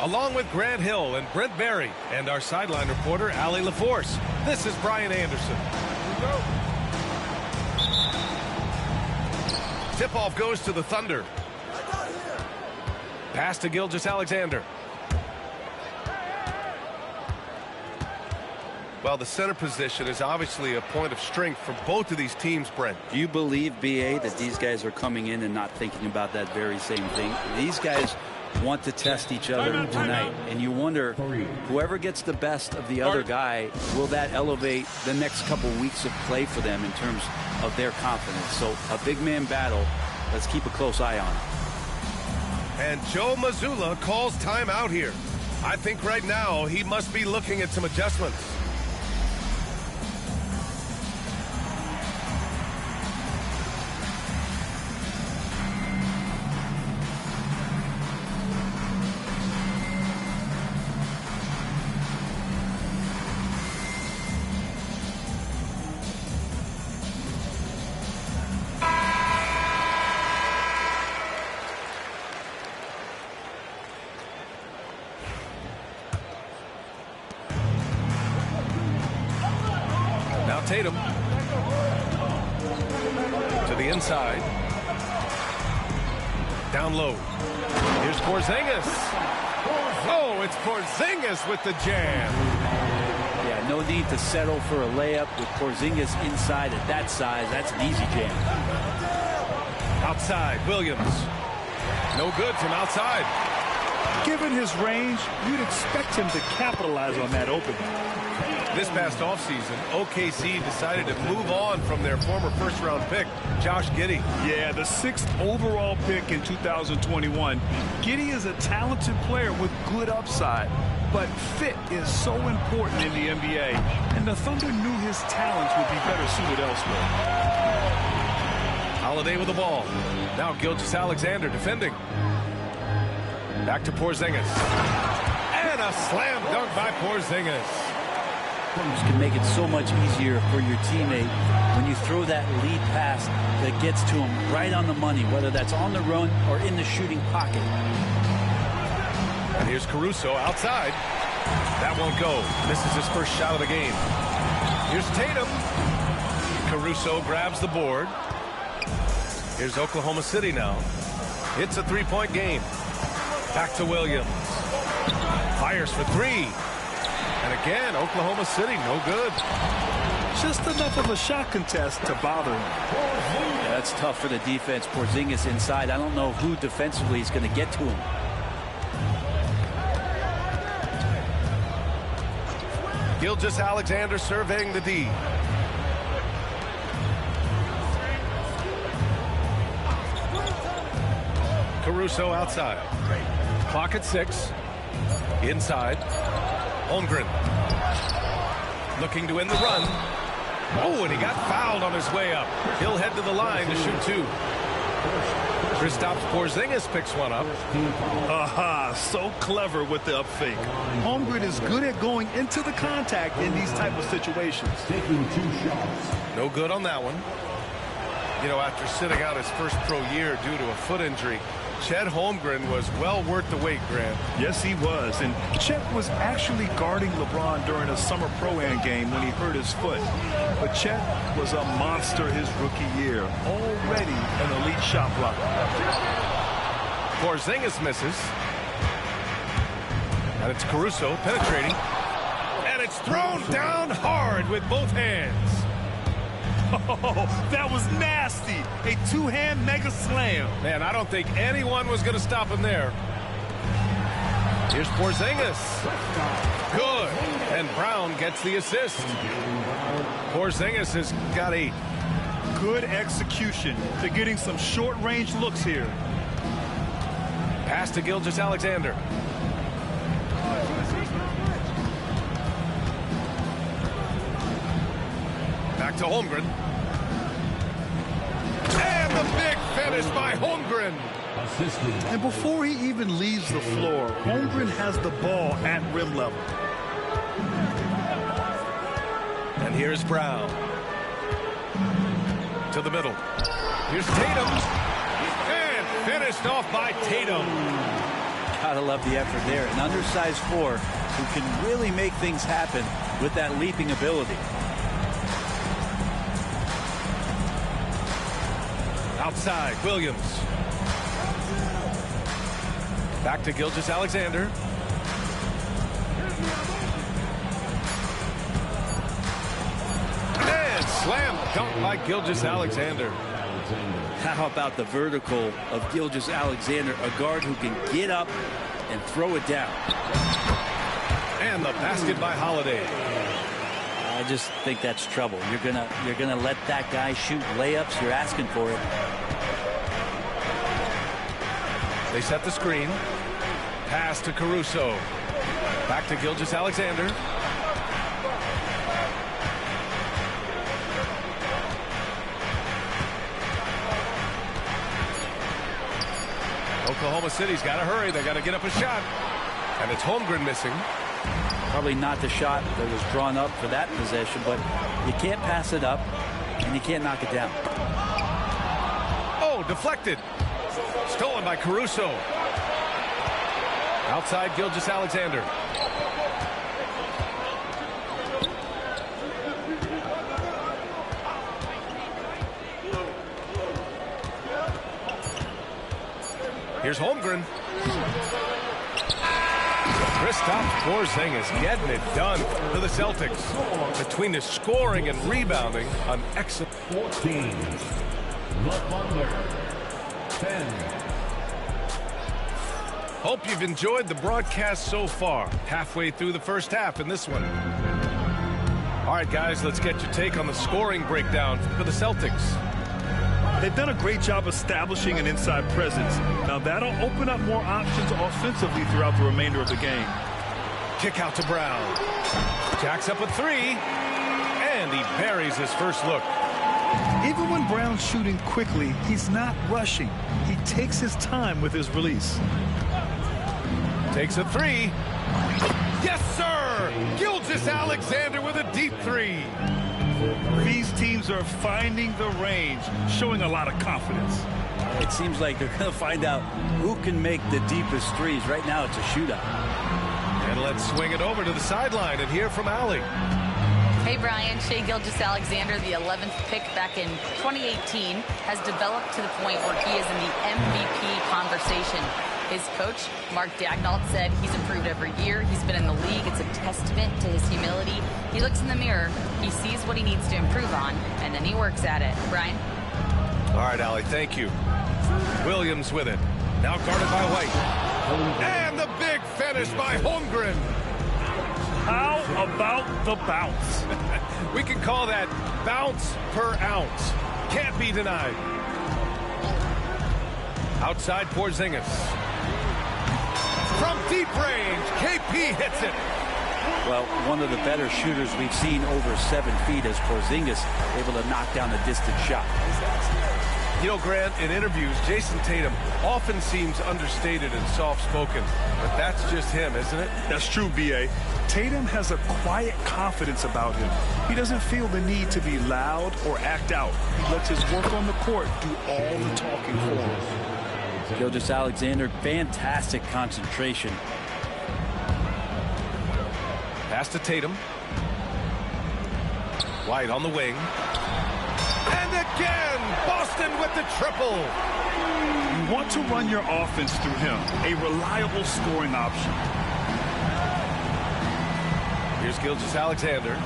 Along with Grant Hill and Brent Berry and our sideline reporter, Allie LaForce, this is Brian Anderson. Tip-off goes to the Thunder. Pass to Gilgeous-Alexander. Well, the center position is obviously a point of strength for both of these teams, Brent. Do you believe, B.A., that these guys are coming in and not thinking about that very same thing? These guys want to test each other tonight, and you wonder, whoever gets the best of the other guy, will that elevate the next couple weeks of play for them in terms of their confidence? So a big man battle. Let's keep a close eye on it. And Joe Mazzulla calls timeout here. I think right now he must be looking at some adjustments. Tatum to the inside. Down low. Here's Porzingis. Oh, it's Porzingis with the jam. Yeah, no need to settle for a layup with Porzingis inside at that size. That's an easy jam. Outside, Williams. No good from outside. Given his range, you'd expect him to capitalize on that opening. This past offseason, OKC decided to move on from their former first-round pick, Josh Giddey. Yeah, the 6th overall pick in 2021. Giddey is a talented player with good upside, but fit is so important in the NBA, and the Thunder knew his talents would be better suited elsewhere. Holiday with the ball. Now Gilgeous-Alexander defending. Back to Porzingis. And a slam dunk by Porzingis. This can make it so much easier for your teammate when you throw that lead pass that gets to him right on the money, whether that's on the run or in the shooting pocket. And here's Caruso outside. That won't go. Misses his first shot of the game. Here's Tatum. Caruso grabs the board. Here's Oklahoma City now. It's a three-point game. Back to Williams. Fires for three. And again, Oklahoma City, no good. Just enough of a shot contest to bother him. Yeah, that's tough for the defense. Porzingis inside. I don't know who defensively is going to get to him. Gilgeous-Alexander surveying the D. Caruso outside. Clock at 6. Inside. Holmgren. Looking to end the run. Oh, and he got fouled on his way up. He'll head to the line to shoot two. Kristaps Porzingis picks one up. Aha, so clever with the up fake. Holmgren is good at going into the contact in these type of situations. Taking 2 shots. No good on that one. You know, after sitting out his first pro year due to a foot injury, Chet Holmgren was well worth the wait, Grant. Yes, he was. And Chet was actually guarding LeBron during a summer pro-am game when he hurt his foot. But Chet was a monster his rookie year. Already an elite shot blocker. Porzingis misses. And it's Caruso penetrating. And it's thrown down hard with both hands. Oh, that was nasty. A two-hand mega slam. Man, I don't think anyone was going to stop him there. Here's Porzingis. Good. And Brown gets the assist. Porzingis has got 8. Good execution. They're getting some short-range looks here. Pass to Gilgeous-Alexander. Back to Holmgren. And the big finish by Holmgren. And before he even leaves the floor, Holmgren has the ball at rim level. And here's Brown. To the middle. Here's Tatum. And finished off by Tatum. Gotta love the effort there. An undersized 4 who can really make things happen with that leaping ability. Outside, Williams. Back to Gilgeous-Alexander. And slam dunk by Gilgeous-Alexander. How about the vertical of Gilgeous-Alexander, a guard who can get up and throw it down. And the basket by Holiday. I just think that's trouble. You're gonna let that guy shoot layups. You're asking for it. They set the screen. Pass to Caruso. Back to Gilgeous-Alexander. Oklahoma City's got to hurry. They got to get up a shot. And it's Holmgren missing. Probably not the shot that was drawn up for that possession, but you can't pass it up and you can't knock it down. Oh, deflected. Stolen by Caruso. Outside Gilgeous-Alexander. Here's Holmgren. Kristaps Porzingis getting it done for the Celtics. Between the scoring and rebounding, an excellent 14. The Thunder. 10. Hope you've enjoyed the broadcast so far. Halfway through the first half in this one. All right, guys, let's get your take on the scoring breakdown for the Celtics. They've done a great job establishing an inside presence. Now, that'll open up more options offensively throughout the remainder of the game. Kick out to Brown. Jacks up a three, and he buries his first look. Even when Brown's shooting quickly, he's not rushing. He takes his time with his release. Takes a three. Yes, sir! Gilgeous-Alexander with a deep three. These teams are finding the range, showing a lot of confidence. It seems like they're going to find out who can make the deepest threes. Right now, it's a shootout. And let's swing it over to the sideline and hear from Allie. Hey, Brian. Shai Gilgeous-Alexander, the 11th pick back in 2018, has developed to the point where he is in the MVP conversation. His coach, Mark Daignault, said he's improved every year. He's been in the league. It's a testament to his humility. He looks in the mirror, he sees what he needs to improve on, and then he works at it. Brian? All right, Allie, thank you. Williams with it. Now guarded by White. And the big finish by Holmgren. How about the bounce? We can call that bounce per ounce. Can't be denied. Outside Porzingis. From deep range, KP hits it. Well, one of the better shooters we've seen over 7 feet as Porzingis able to knock down a distant shot. You know, Grant, in interviews, Jason Tatum often seems understated and soft-spoken, but that's just him, isn't it? That's true, B.A. Tatum has a quiet confidence about him. He doesn't feel the need to be loud or act out. He lets his work on the court do all the talking for him. Gilgeous-Alexander, fantastic concentration. Pass to Tatum. White on the wing. And again, Boston with the triple. You want to run your offense through him, a reliable scoring option. Here's Gilgeous-Alexander.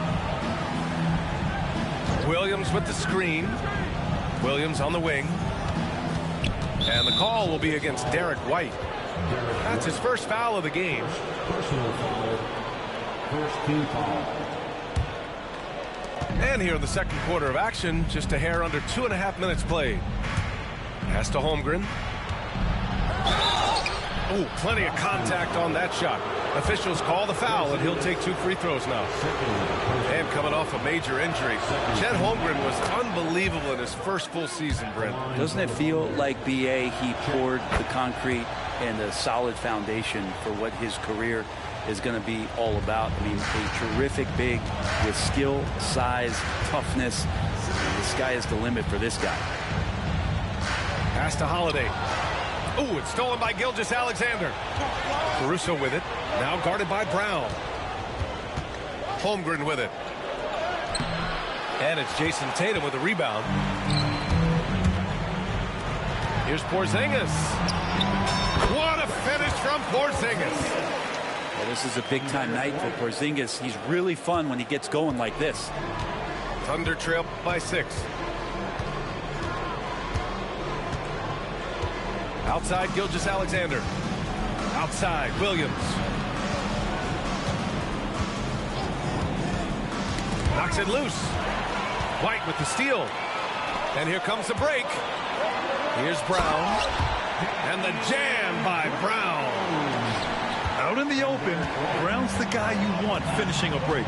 Williams with the screen. Williams on the wing. And the call will be against Derek White. That's his first foul of the game. Personal foul. First team foul. And here in the second quarter of action, just a hair under 2.5 minutes played. Pass to Holmgren. Ooh, plenty of contact on that shot. Officials call the foul, and he'll take 2 free throws now. And coming off a major injury, Chet Holmgren was unbelievable in his first full season, Brent. Doesn't it feel like B.A. he poured the concrete and a solid foundation for what his career is going to be all about? I mean, a terrific big with skill, size, toughness. The sky is the limit for this guy. Pass to Holiday. Ooh, it's stolen by Gilgeous-Alexander. Caruso with it. Now guarded by Brown. Holmgren with it. And it's Jason Tatum with the rebound. Here's Porzingis. What a finish from Porzingis. Well, this is a big-time night for Porzingis. He's really fun when he gets going like this. Thunder trail by 6. Outside Gilgeous-Alexander. Outside Williams. Knocks it loose. White with the steal. And here comes the break. Here's Brown. And the jam by Brown. Out in the open, Brown's the guy you want finishing a break.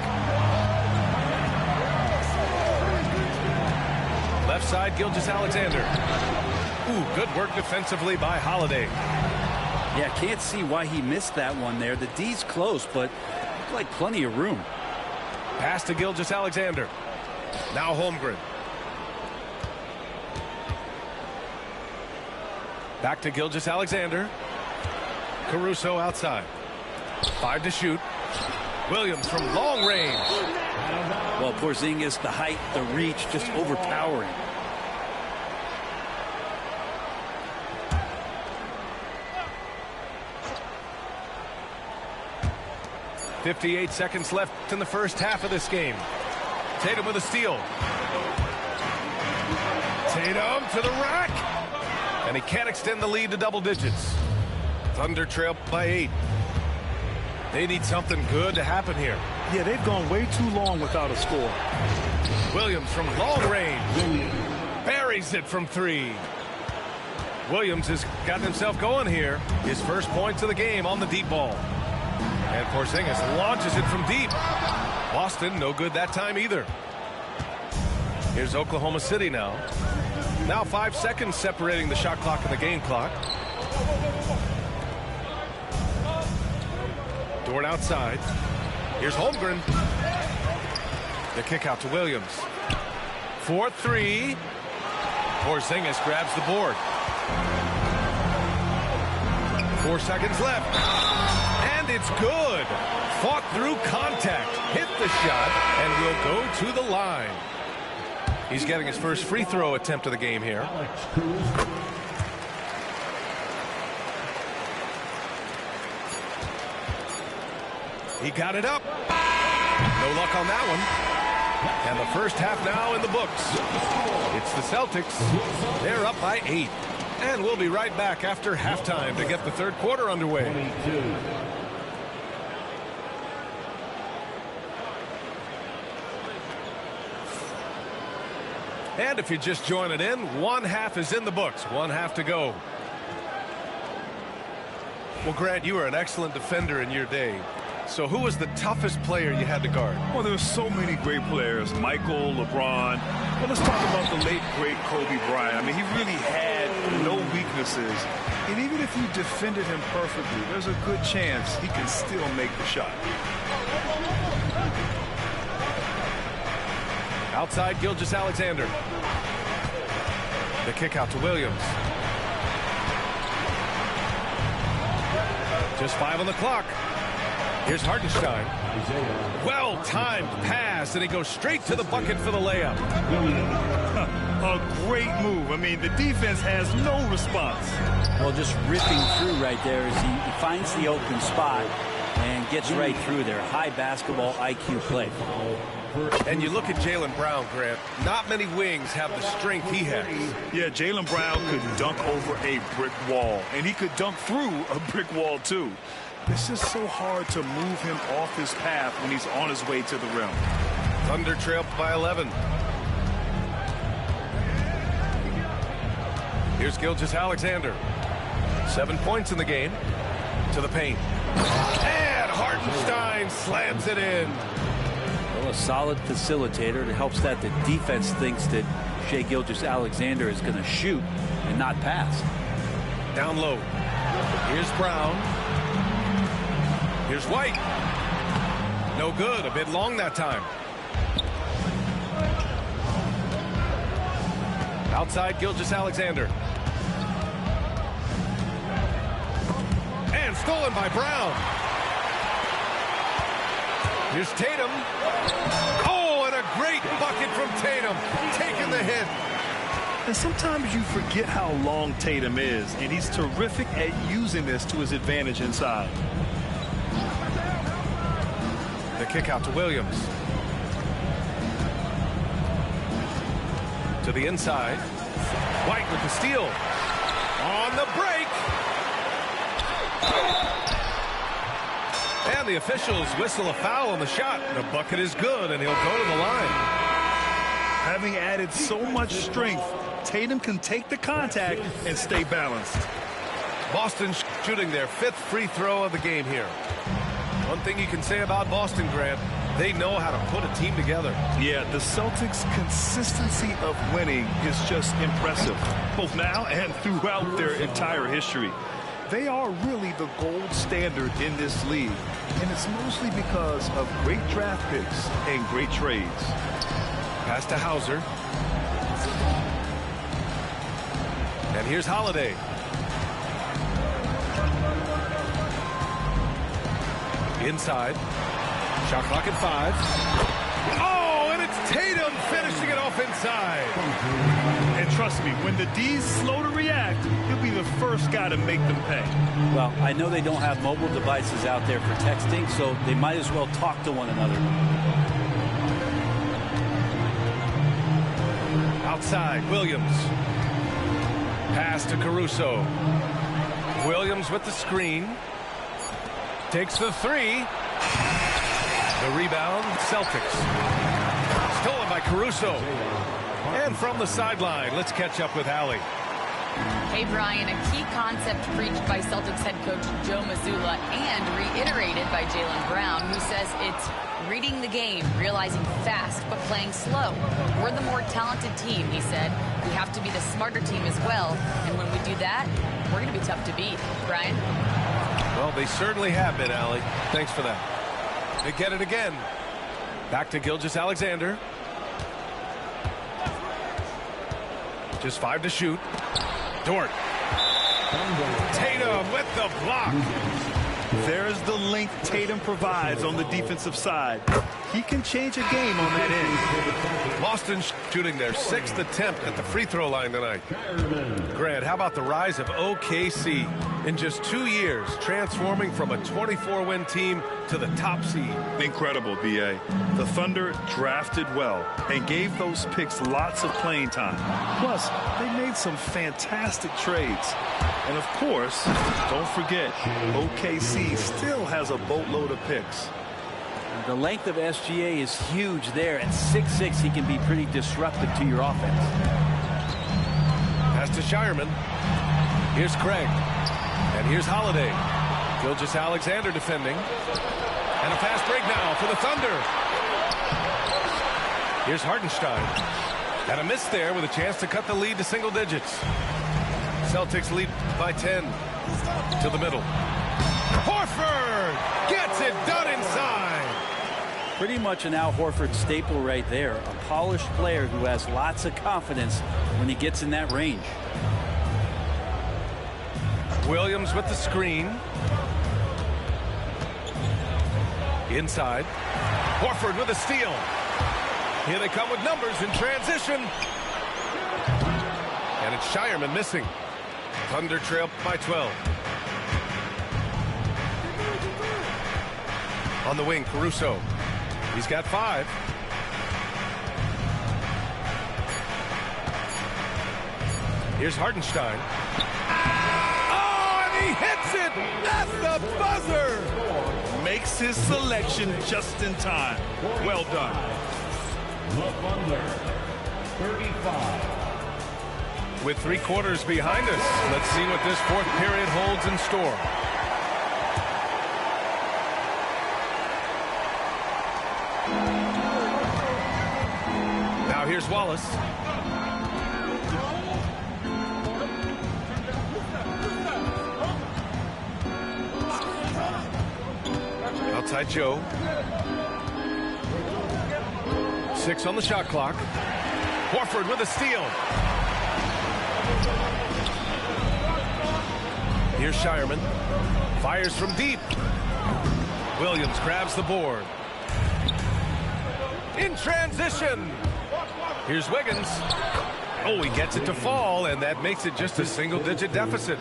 Left side, Gilgeous-Alexander. Ooh, good work defensively by Holiday. Yeah, can't see why he missed that one there. The D's close, but looked like plenty of room. Pass to Gilgeous-Alexander. Now Holmgren. Back to Gilgeous-Alexander. Caruso outside. 5 to shoot. Williams from long range. Well, Porzingis, the height, the reach, just overpowering. .58 seconds left in the first half of this game. Tatum with a steal. Tatum to the rack. And he can't extend the lead to double digits. Thunder trail by 8. They need something good to happen here. Yeah, they've gone way too long without a score. Williams from long range. Buries it from 3. Williams has gotten himself going here. His first points of the game on the deep ball. And Porzingis launches it from deep. Boston, no good that time either. Here's Oklahoma City now. Now 5 seconds separating the shot clock and the game clock. Dort outside. Here's Holmgren. The kick out to Williams. 4-3. Porzingis grabs the board. 4 seconds left. And it's good. Fought through contact. Hit the shot and will go to the line. He's getting his first free throw attempt of the game here. He got it up. No luck on that one. And the first half now in the books. It's the Celtics. They're up by 8. And we'll be right back after halftime to get the third quarter underway. And if you just join it in, one half is in the books. One half to go. Well, Grant, you were an excellent defender in your day. So who was the toughest player you had to guard? Well, there were so many great players. Michael, LeBron. Well, let's talk about the late, great Kobe Bryant. I mean, he really had no weaknesses. And even if you defended him perfectly, there's a good chance he can still make the shot. Outside, Gilgeous-Alexander. The kick out to Williams. Just 5 on the clock. Here's Hartenstein. Well-timed pass, and he goes straight to the bucket for the layup. A great move. I mean, the defense has no response. Well, just ripping through right there as he finds the open spot and gets right through there. High basketball IQ play. And you look at Jaylen Brown, Grant. Not many wings have the strength he has. Yeah, Jaylen Brown could dunk over a brick wall, and he could dunk through a brick wall, too. It's just so hard to move him off his path when he's on his way to the rim. Thunder trail by 11. Here's Gilgeous-Alexander. 7 points in the game. To the paint. And Hartenstein slams it in. Well, a solid facilitator. It helps that the defense thinks that Shai Gilgeous-Alexander is going to shoot and not pass. Down low. Here's Brown. Here's White. No good. A bit long that time. Outside, Gilgeous-Alexander. And stolen by Brown. Here's Tatum. Oh, and a great bucket from Tatum. Taking the hit. And sometimes you forget how long Tatum is, and he's terrific at using this to his advantage inside. The kick out to Williams. To the inside. White with the steal. On the break. And the officials whistle a foul on the shot. The bucket is good, and he'll go to the line. Having added so much strength, Tatum can take the contact and stay balanced. Boston shooting their 5th free throw of the game here. One thing you can say about Boston, Grant, they know how to put a team together. Yeah, the Celtics' consistency of winning is just impressive, both now and throughout their entire history. They are really the gold standard in this league, and it's mostly because of great draft picks and great trades. Pass to Hauser. And here's Holiday. Inside. Shot clock at 5. Oh, and it's Tatum finishing it off inside. And trust me, when the D's slow to react, he'll be the first guy to make them pay. Well, I know they don't have mobile devices out there for texting, so they might as well talk to one another. Outside, Williams. Pass to Caruso. Williams with the screen. Takes the three. The rebound, Celtics. Stolen by Caruso. And from the sideline, let's catch up with Allie. Hey, Brian, a key concept preached by Celtics head coach Joe Mazzulla and reiterated by Jaylen Brown, who says it's reading the game, realizing fast but playing slow. We're the more talented team, he said. We have to be the smarter team as well, and when we do that, we're going to be tough to beat. Brian? Well, they certainly have been, Allie. Thanks for that. They get it again. Back to Gilgeous-Alexander. Just 5 to shoot. Dort. Tatum with the block. There's the length Tatum provides on the defensive side. He can change a game on that end. Boston shooting their 6th attempt at the free throw line tonight. Grant, how about the rise of OKC? In just 2 years, transforming from a 24-win team to the top seed. Incredible, B.A. The Thunder drafted well and gave those picks lots of playing time. Plus, they made some fantastic trades. And of course, don't forget, OKC still has a boatload of picks. The length of SGA is huge there. At 6'6", he can be pretty disruptive to your offense. Pass to Shireman. Here's Craig. And here's Holiday. Gilgeous-Alexander defending. And a fast break now for the Thunder. Here's Hartenstein. And a miss there with a chance to cut the lead to single digits. Celtics lead by 10 to the middle. Horford gets it done inside. Pretty much an Al Horford staple right there. A polished player who has lots of confidence when he gets in that range. Williams with the screen. Inside. Horford with a steal. Here they come with numbers in transition. And it's Shireman missing. Thunder trail by 12. On the wing, Caruso. He's got 5. Here's Hartenstein. Oh, and he hits it at the buzzer. Makes his selection just in time. Well done. The Thunder, 35. With 3 quarters behind us, let's see what this 4th period holds in store. Now here's Wallace. Outside Joe. 6 on the shot clock. Horford with a steal. Here's Shireman. Fires from deep. Williams grabs the board. In transition. Here's Wiggins. Oh, he gets it to fall, and that makes it just a single-digit deficit.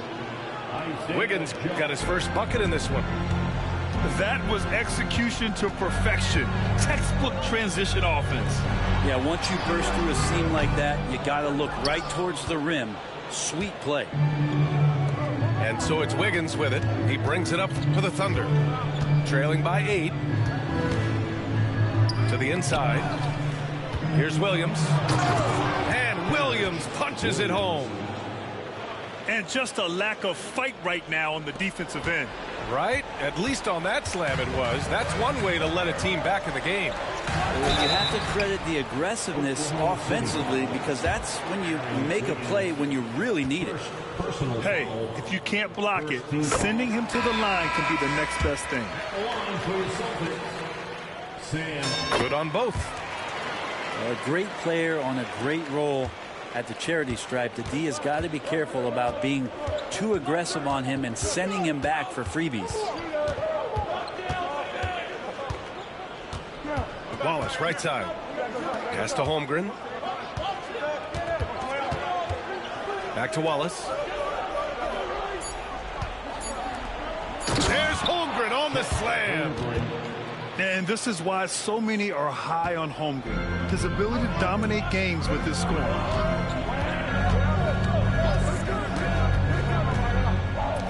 Wiggins got his first bucket in this one. That was execution to perfection. Textbook transition offense. Yeah, once you burst through a seam like that, you got to look right towards the rim. Sweet play. And so it's Wiggins with it. He brings it up for the Thunder. Trailing by 8. To the inside. Here's Williams. And Williams punches it home. And just a lack of fight right now on the defensive end. Right? At least on that slam it was. That's one way to let a team back in the game. Well, you have to credit the aggressiveness offensively, because that's when you make a play when you really need it. Hey, if you can't block it, sending him to the line can be the next best thing. Good on both. A great player on a great role at the charity stripe. The D has got to be careful about being too aggressive on him and sending him back for freebies. Wallace, right side. Pass to Holmgren. Back to Wallace. There's Holmgren on the slam. And this is why so many are high on Holmgren. His ability to dominate games with his scoring.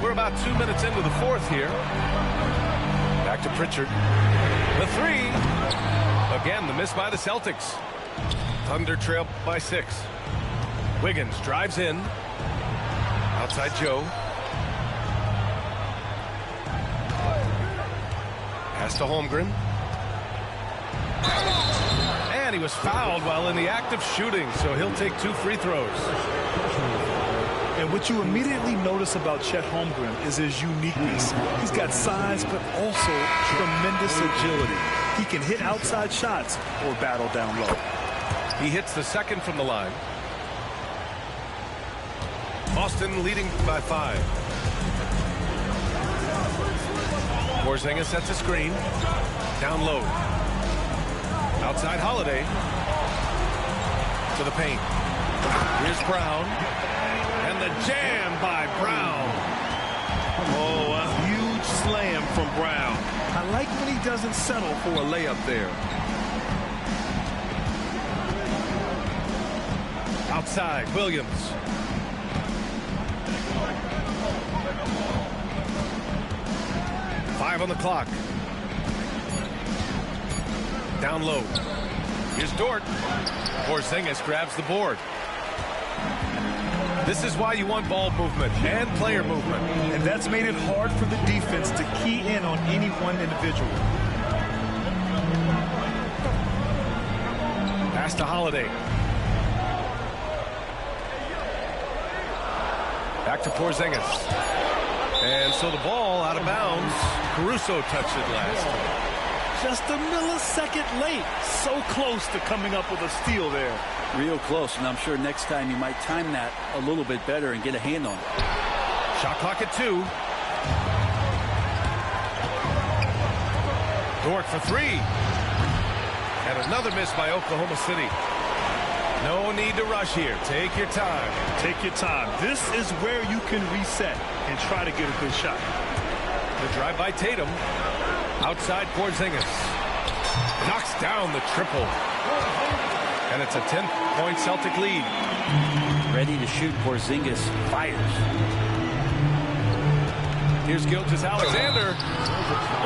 We're about 2 minutes into the fourth here. Back to Pritchard. The three. Again, the miss by the Celtics. Thunder trail by 6. Wiggins drives in. Outside Joe. Pass to Holmgren. And he was fouled while in the act of shooting, so he'll take 2 free throws. And what you immediately notice about Chet Holmgren is his uniqueness. He's got size, but also tremendous agility. He can hit outside shots or battle down low. He hits the second from the line. Boston leading by 5. Porzingis sets a screen. Down low. Outside Holiday. To the paint. Here's Brown. And the jam by Brown. Oh, a huge slam from Brown. I like when he doesn't settle for a layup there. Outside, Williams. Five on the clock. Down low. Here's Dort. Porzingis grabs the board. This is why you want ball movement and player movement. And that's made it hard for the defense to key in on any one individual. Pass to Holiday. Back to Porzingis. And so the ball out of bounds. Caruso touched it last. Just a millisecond late. So close to coming up with a steal there. Real close, and I'm sure next time you might time that a little bit better and get a hand on it. Shot clock at 2. Dort for 3. And another miss by Oklahoma City. No need to rush here. Take your time. Take your time. This is where you can reset and try to get a good shot. The drive by Tatum. Outside Porzingis. Knocks down the triple. And it's a 10-point Celtic lead. Ready to shoot. Porzingis fires. Here's Gilgeous-Alexander.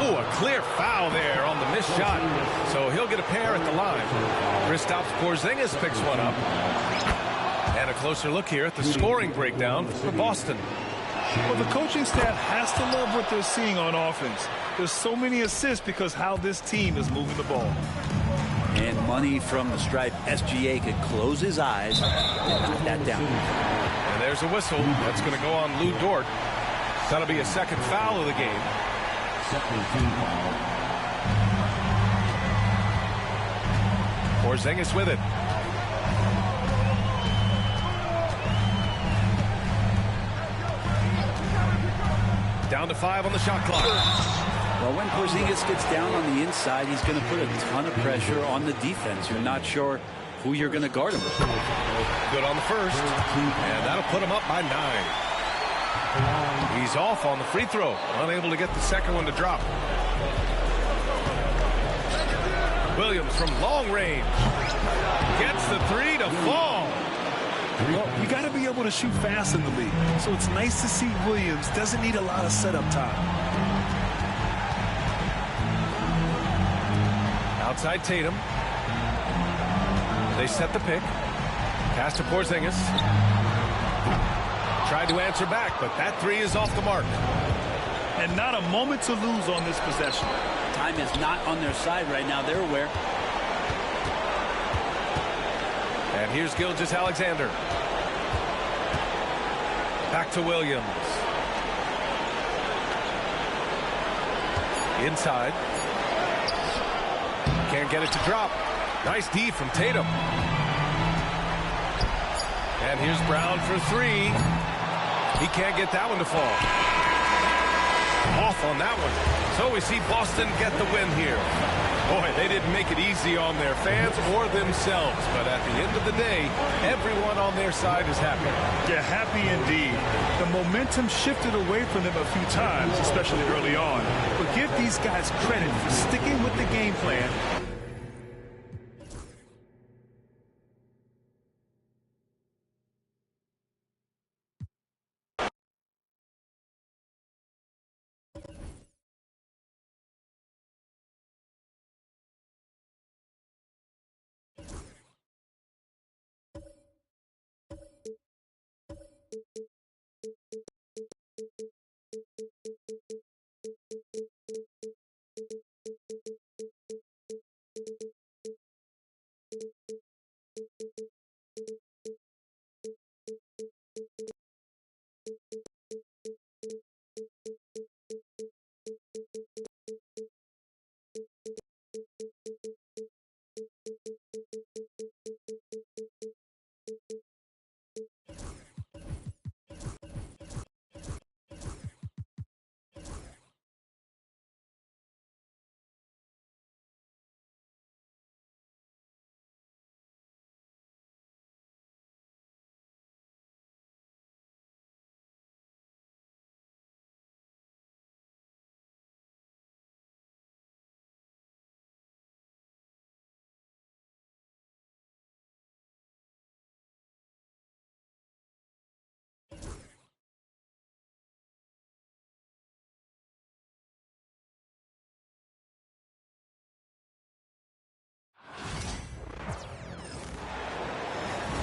Oh, a clear foul there on the missed shot. So he'll get a pair at the line. Kristaps Porzingis picks one up. And a closer look here at the scoring breakdown for Boston. Well, the coaching staff has to love what they're seeing on offense. There's so many assists because how this team is moving the ball. And money from the stripe. SGA could close his eyes and knock that down. And there's a whistle. That's going to go on Lou Dort. That'll be a second foul of the game. Porzingis with it. Down to 5 on the shot clock. Well, when Porzingis gets down on the inside, he's going to put a ton of pressure on the defense. You're not sure who you're going to guard him. Good on the first. And that'll put him up by 9. He's off on the free throw. Unable to get the second one to drop. Williams from long range. Gets the 3 to fall. Well, you got to be able to shoot fast in the league. So it's nice to see Williams doesn't need a lot of setup time. Outside Tatum. They set the pick. Pass to Porzingis. Tried to answer back, but that 3 is off the mark. And not a moment to lose on this possession. Time is not on their side right now. They're aware. And here's Gilgeous-Alexander. Back to Williams. Inside. Can't get it to drop. Nice D from Tatum. And here's Brown for 3. He can't get that one to fall. Off on that one. So we see Boston get the win here. Boy, they didn't make it easy on their fans or themselves. But at the end of the day, everyone on their side is happy. Yeah, happy indeed. The momentum shifted away from them a few times, especially early on. But give these guys credit for sticking with the game plan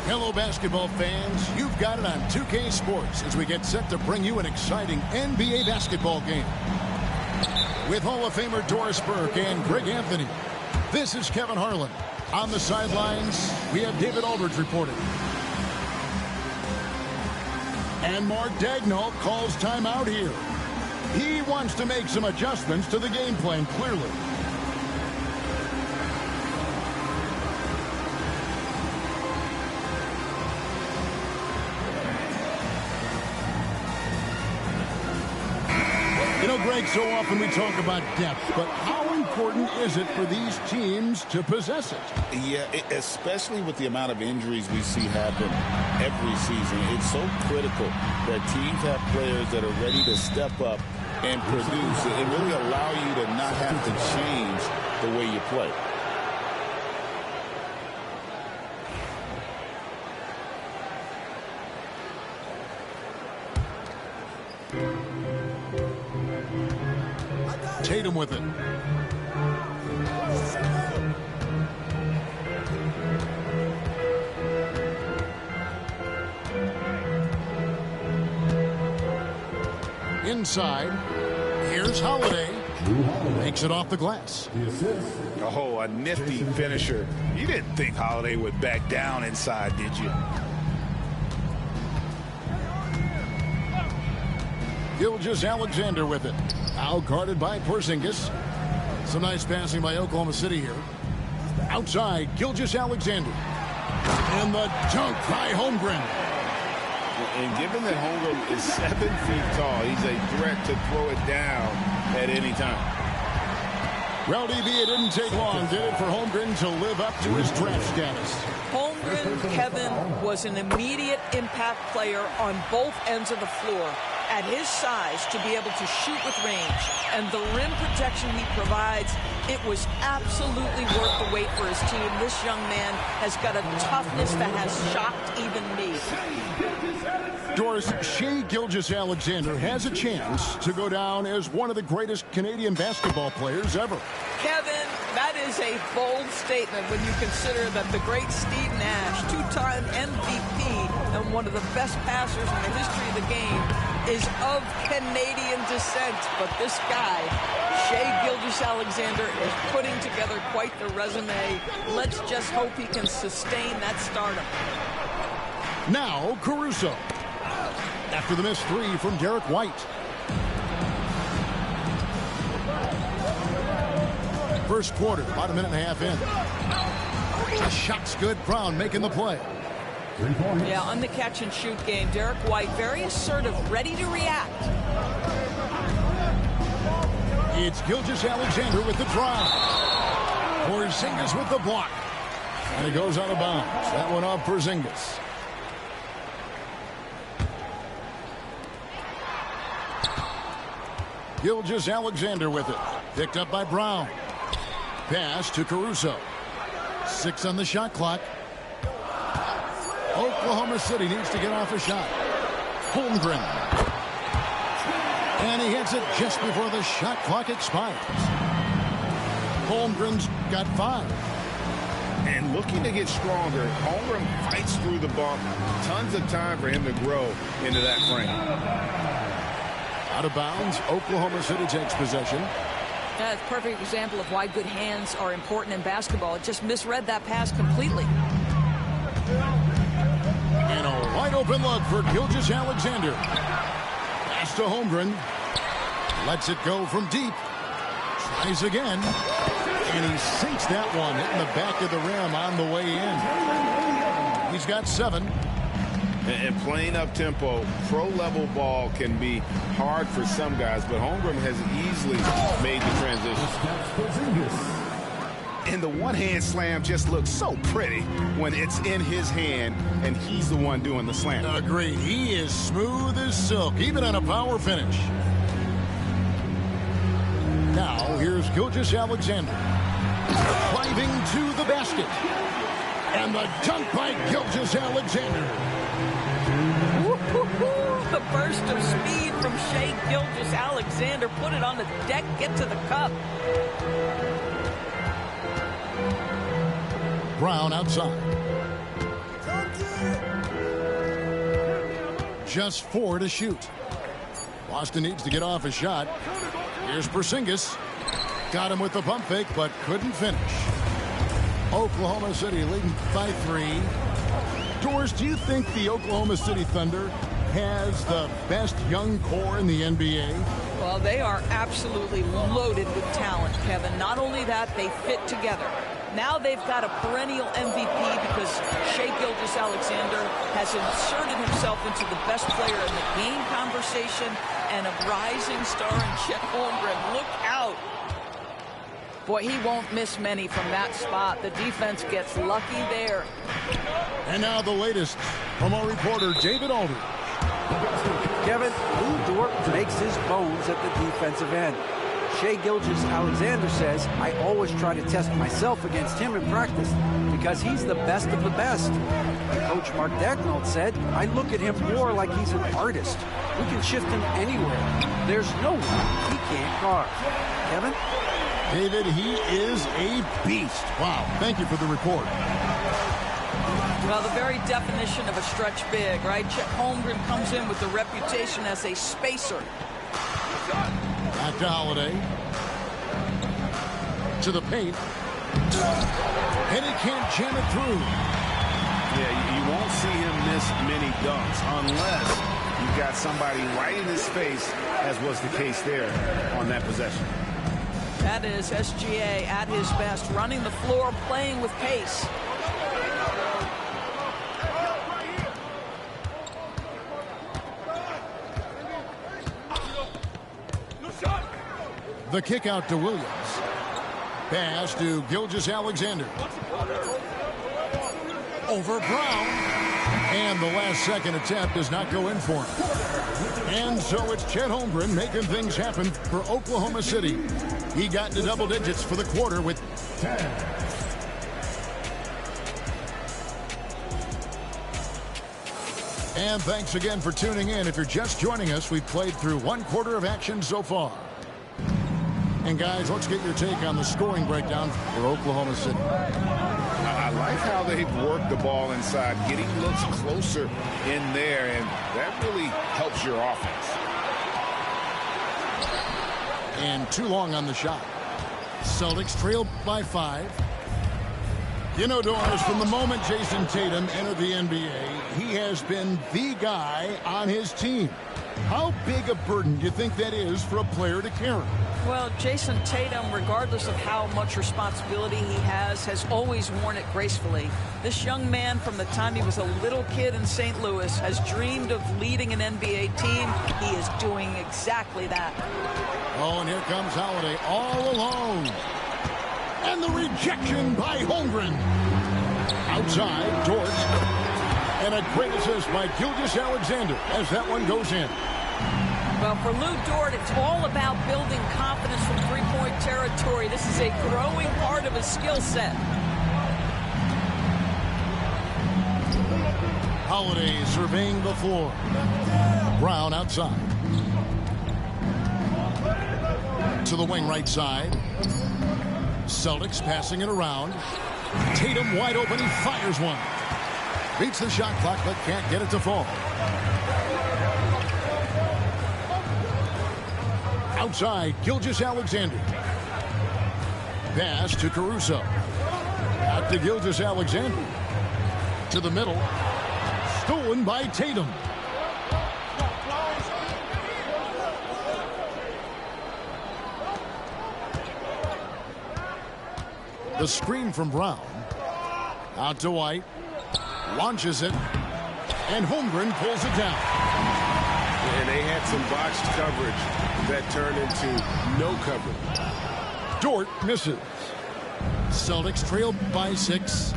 Hello, basketball fans. You've got it on 2K Sports as we get set to bring you an exciting NBA basketball game. With Hall of Famer Doris Burke and Greg Anthony, this is Kevin Harlan. On the sidelines, we have David Aldridge reporting. And Mark Dagnall calls timeout here. He wants to make some adjustments to the game plan, clearly. You know, Greg, so often we talk about depth, but how important is it for these teams to possess it? Yeah, especially with the amount of injuries we see happen every season. It's so critical that teams have players that are ready to step up and produce and really allow you to not have to change the way you play. Tatum with it. Inside. Here's Holiday. Makes it off the glass. Oh, a nifty finisher. You didn't think Holiday would back down inside, did you? Gilgeous-Alexander with it. Out guarded by Porzingis. Some nice passing by Oklahoma City here. Outside, Gilgeous-Alexander. And the dunk by Holmgren. And given that Holmgren is 7 feet tall, he's a threat to throw it down at any time. Well, DB, it didn't take long, did it, for Holmgren to live up to his draft status? Holmgren, Kevin, was an immediate impact player on both ends of the floor. At his size, to be able to shoot with range and the rim protection he provides, it was absolutely worth the wait for his team. This young man has got a toughness that has shocked even me. Doris, Shai Gilgeous-Alexander has a chance to go down as one of the greatest Canadian basketball players ever. Kevin, that is a bold statement when you consider that the great Steve Nash, two-time MVP and one of the best passers in the history of the game, is of Canadian descent. But this guy, Shai Gilgeous-Alexander, is putting together quite the resume. Let's just hope he can sustain that stardom. Now, Caruso. After the missed three from Derek White. First quarter, about a minute and a half in. The shot's good. Brown making the play. Yeah, on the catch and shoot game, Derek White very assertive, ready to react. It's Gilgeous-Alexander with the drive. Porzingis with the block. And it goes out of bounds. That one off Porzingis. Gilgeous-Alexander with it. Picked up by Brown. Pass to Caruso. 6 on the shot clock. Oklahoma City needs to get off a shot. Holmgren. And he hits it just before the shot clock expires. Holmgren's got 5. And looking to get stronger, Holmgren fights through the bump. Tons of time for him to grow into that frame. Out of bounds, Oklahoma City takes possession. That's a perfect example of why good hands are important in basketball. It just misread that pass completely. And a wide open look for Gilgeous-Alexander. Pass to Holmgren. Lets it go from deep. Tries again. And he sinks that one, hitting the back of the rim on the way in. He's got 7. And playing up-tempo, pro-level ball can be hard for some guys, but Holmgren has easily made the transition. And the one-hand slam just looks so pretty when it's in his hand, and he's the one doing the slam. Agreed. He is smooth as silk, even on a power finish. Now, here's Gilgeous-Alexander. Driving to the basket. And the dunk by Gilgeous-Alexander. The burst of speed from Shai Gilgeous-Alexander. Put it on the deck, get to the cup. Brown outside. Just 4 to shoot. Boston needs to get off a shot. Here's Porzingis. Got him with the pump fake, but couldn't finish. Oklahoma City leading by 3. Doris, do you think the Oklahoma City Thunder has the best young core in the NBA? Well, they are absolutely loaded with talent, Kevin. Not only that, they fit together. Now they've got a perennial MVP because Shai Gilgeous-Alexander has inserted himself into the best player in the game conversation, and a rising star in Chet Holmgren. Look out. Boy, he won't miss many from that spot. The defense gets lucky there. And now the latest from our reporter, David Aldridge. Kevin, Lou Dort makes his bones at the defensive end. Shai Gilgeous-Alexander says, I always try to test myself against him in practice because he's the best of the best. Coach Mark Daigneault said, I look at him more like he's an artist. We can shift him anywhere. There's no one he can't guard. Kevin? David, he is a beast. Wow, thank you for the report. Well, the very definition of a stretch big, right? Chet Holmgren comes in with the reputation as a spacer. Back to Holiday. To the paint. And he can't jam it through. Yeah, you won't see him miss many dunks unless you've got somebody right in his face, as was the case there on that possession. That is SGA at his best, running the floor, playing with pace. The kick out to Williams. Pass to Gilgeous-Alexander. Over Brown. And the last second attempt does not go in for him. And so it's Chet Holmgren making things happen for Oklahoma City. He got to double digits for the quarter with 10. And thanks again for tuning in. If you're just joining us, we've played through 1 quarter of action so far. And guys, let's get your take on the scoring breakdown for Oklahoma City. I like how they've worked the ball inside, getting looks closer in there, and that really helps your offense. And too long on the shot. Celtics trail by 5. You know, Doris, from the moment Jason Tatum entered the NBA, he has been the guy on his team. How big a burden do you think that is for a player to carry? Well, Jason Tatum, regardless of how much responsibility he has always worn it gracefully. This young man, from the time he was a little kid in St. Louis, has dreamed of leading an NBA team. He is doing exactly that. Oh, and here comes Holiday all alone. And the rejection by Holmgren. Outside, Dort. And a great assist by Gilgeous-Alexander as that one goes in. Well, for Lou Dort, it's all about building confidence from three-point territory. This is a growing part of his skill set. Holiday surveying the floor. Brown outside. To the wing right side. Celtics passing it around. Tatum wide open. He fires one. Beats the shot clock, but can't get it to fall. Outside, Gilgeous-Alexander. Pass to Caruso. Out to Gilgeous-Alexander. To the middle. Stolen by Tatum. The screen from Brown. Out to White. Launches it. And Holmgren pulls it down. And they had some botched coverage that turned into no coverage. Dort misses. Celtics trail by 6.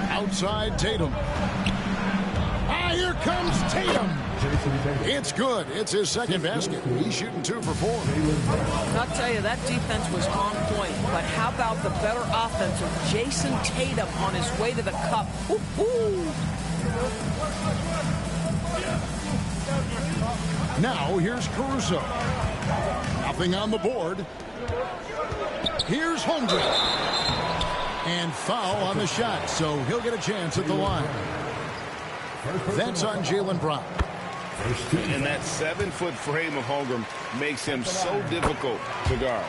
Outside Tatum. Ah, here comes Tatum. It's good. It's his second basket. He's shooting 2 for 4. I'll tell you, that defense was on point. But how about the better offense of Jason Tatum on his way to the cup? Woo-hoo! Now here's Caruso. Nothing on the board. Here's Holmgren. And foul on the shot, so he'll get a chance at the line. That's on Jaylen Brown. And that 7-foot frame of Holmgren makes him so difficult to guard.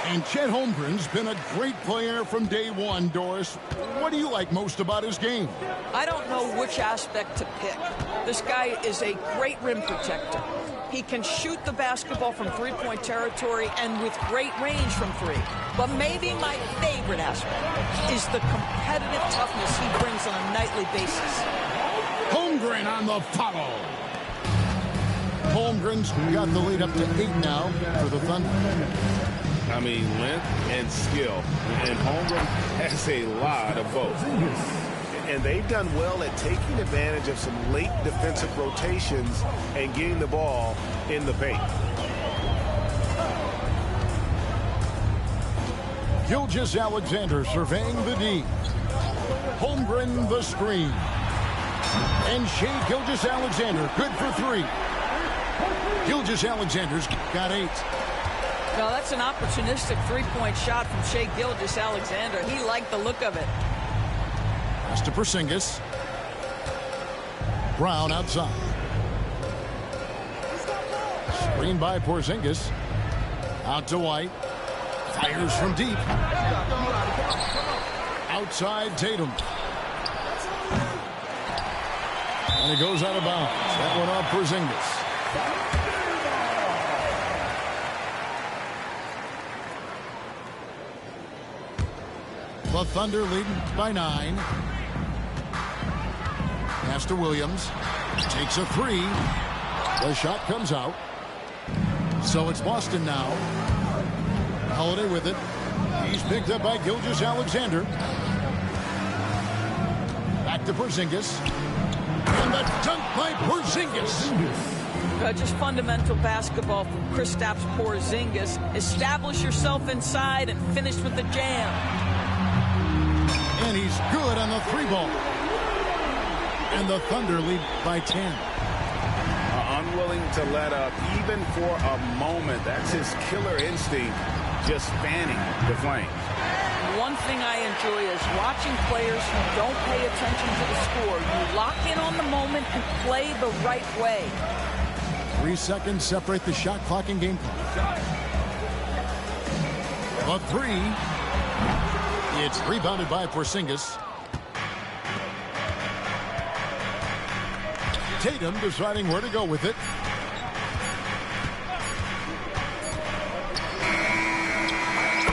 And Chet Holmgren's been a great player from day one, Doris. What do you like most about his game? I don't know which aspect to pick. This guy is a great rim protector. He can shoot the basketball from three-point territory and with great range from three. But maybe my favorite aspect is the competitive toughness he brings on a nightly basis. Holmgren on the follow. Holmgren's got the lead up to 8 now for the Thunder. I mean, length and skill. And Holmgren has a lot of both. And they've done well at taking advantage of some late defensive rotations and getting the ball in the paint. Gilgeous-Alexander surveying the D. Holmgren the screen. And Shai Gilgeous-Alexander good for 3. Gilgeous-Alexander's got 8. Well, that's an opportunistic three-point shot from Shai Gilgeous-Alexander. He liked the look of it. Pass to Porzingis. Brown outside. Screen by Porzingis. Out to White. Fires from deep. Outside Tatum. And it goes out of bounds. That one off Porzingis. The Thunder leading by 9. Pass to Williams. Takes a 3. The shot comes out. So it's Boston now. Holiday with it. He's picked up by Gilgeous-Alexander. Back to Porzingis. And the dunk by Porzingis. Just fundamental basketball from Kristaps Porzingis. Establish yourself inside and finish with the jam. And he's good on the 3-ball. And the Thunder lead by 10. Unwilling to let up even for a moment. That's his killer instinct, just fanning the flames. One thing I enjoy is watching players who don't pay attention to the score. You lock in on the moment and play the right way. 3 seconds separate the shot clock and game clock. A 3. It's rebounded by Porzingis. Tatum deciding where to go with it.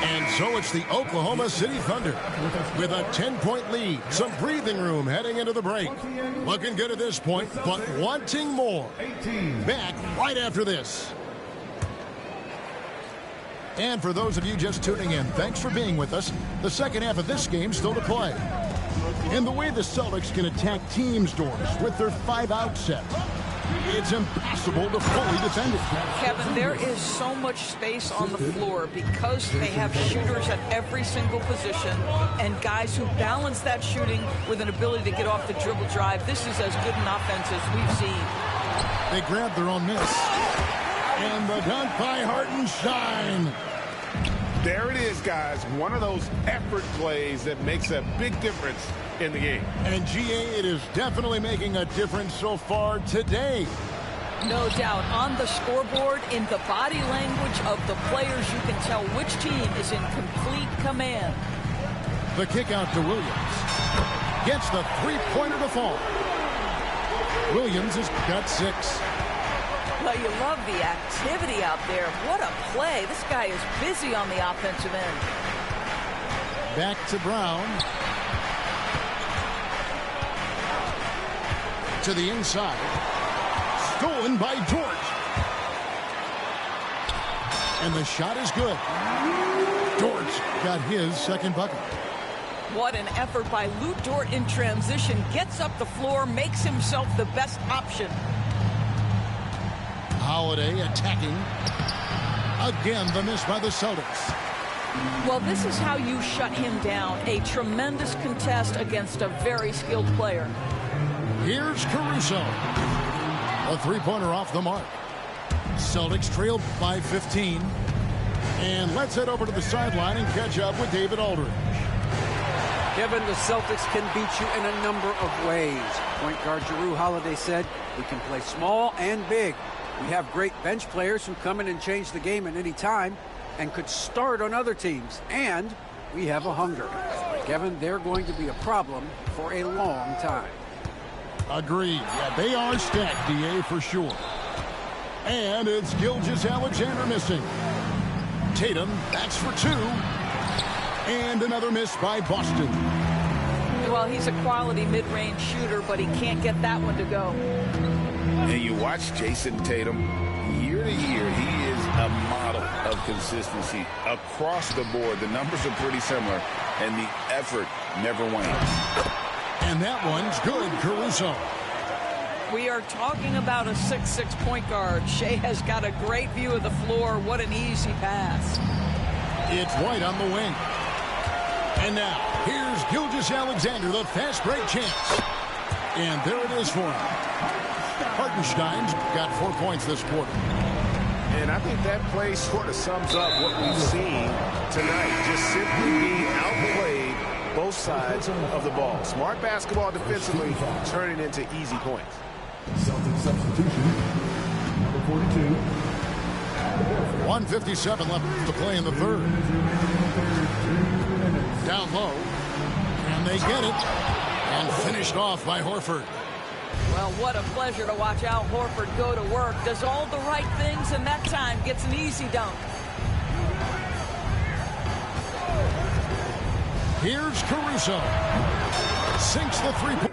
And so it's the Oklahoma City Thunder with a 10-point lead. Some breathing room heading into the break. Looking good at this point, but wanting more. Back right after this. And for those of you just tuning in, thanks for being with us. The second half of this game still to play. And the way the Celtics can attack teams, Doris, with their 5-out set, it's impossible to fully defend it. Kevin, there is so much space on the floor because they have shooters at every single position and guys who balance that shooting with an ability to get off the dribble drive. This is as good an offense as we've seen. They grab their own miss. And the dunk by Hartenstein. There it is, guys. One of those effort plays that makes a big difference in the game. And GA, it is definitely making a difference so far today. No doubt. On the scoreboard, in the body language of the players, you can tell which team is in complete command. The kick out to Williams. Gets the three-pointer to fall. Williams has got 6. Well, you love the activity out there. What a play. This guy is busy on the offensive end. Back to Brown. To the inside. Stolen by George. And the shot is good. George got his second bucket. What an effort by Lou Dort in transition. Gets up the floor, makes himself the best option. Holiday attacking. Again, the miss by the Celtics. Well, this is how you shut him down. A tremendous contest against a very skilled player. Here's Caruso. A three-pointer off the mark. Celtics trailed by 15. And let's head over to the sideline and catch up with David Aldridge. Kevin, the Celtics can beat you in a number of ways. Point guard Jrue Holiday said, we can play small and big. We have great bench players who come in and change the game at any time and could start on other teams. And we have a hunger. Kevin, they're going to be a problem for a long time. Agreed. Yeah, they are stacked, DA, for sure. And it's Gilgeous-Alexander missing. Tatum, that's for two. And another miss by Boston. Well, he's a quality mid-range shooter, but he can't get that one to go. And you watch Jason Tatum, year to year, he is a model of consistency across the board. The numbers are pretty similar, and the effort never wanes. And that one's good, Caruso. We are talking about a 6'6" point guard. Shea has got a great view of the floor. What an easy pass. It's White on the wing. And now, here's Gilgeous-Alexander, the fast break chance. And there it is for him. Hartenstein's got 4 points this quarter. And I think that play sort of sums up what we've seen tonight. Just simply being outplayed both sides of the ball. Smart basketball defensively turning into easy points. Celtic substitution, number 42. 1:57 left to play in the third. Down low. And they get it. And finished off by Horford. Well, what a pleasure to watch Al Horford go to work. Does all the right things, and that time gets an easy dunk. Here's Caruso. Sinks the three-point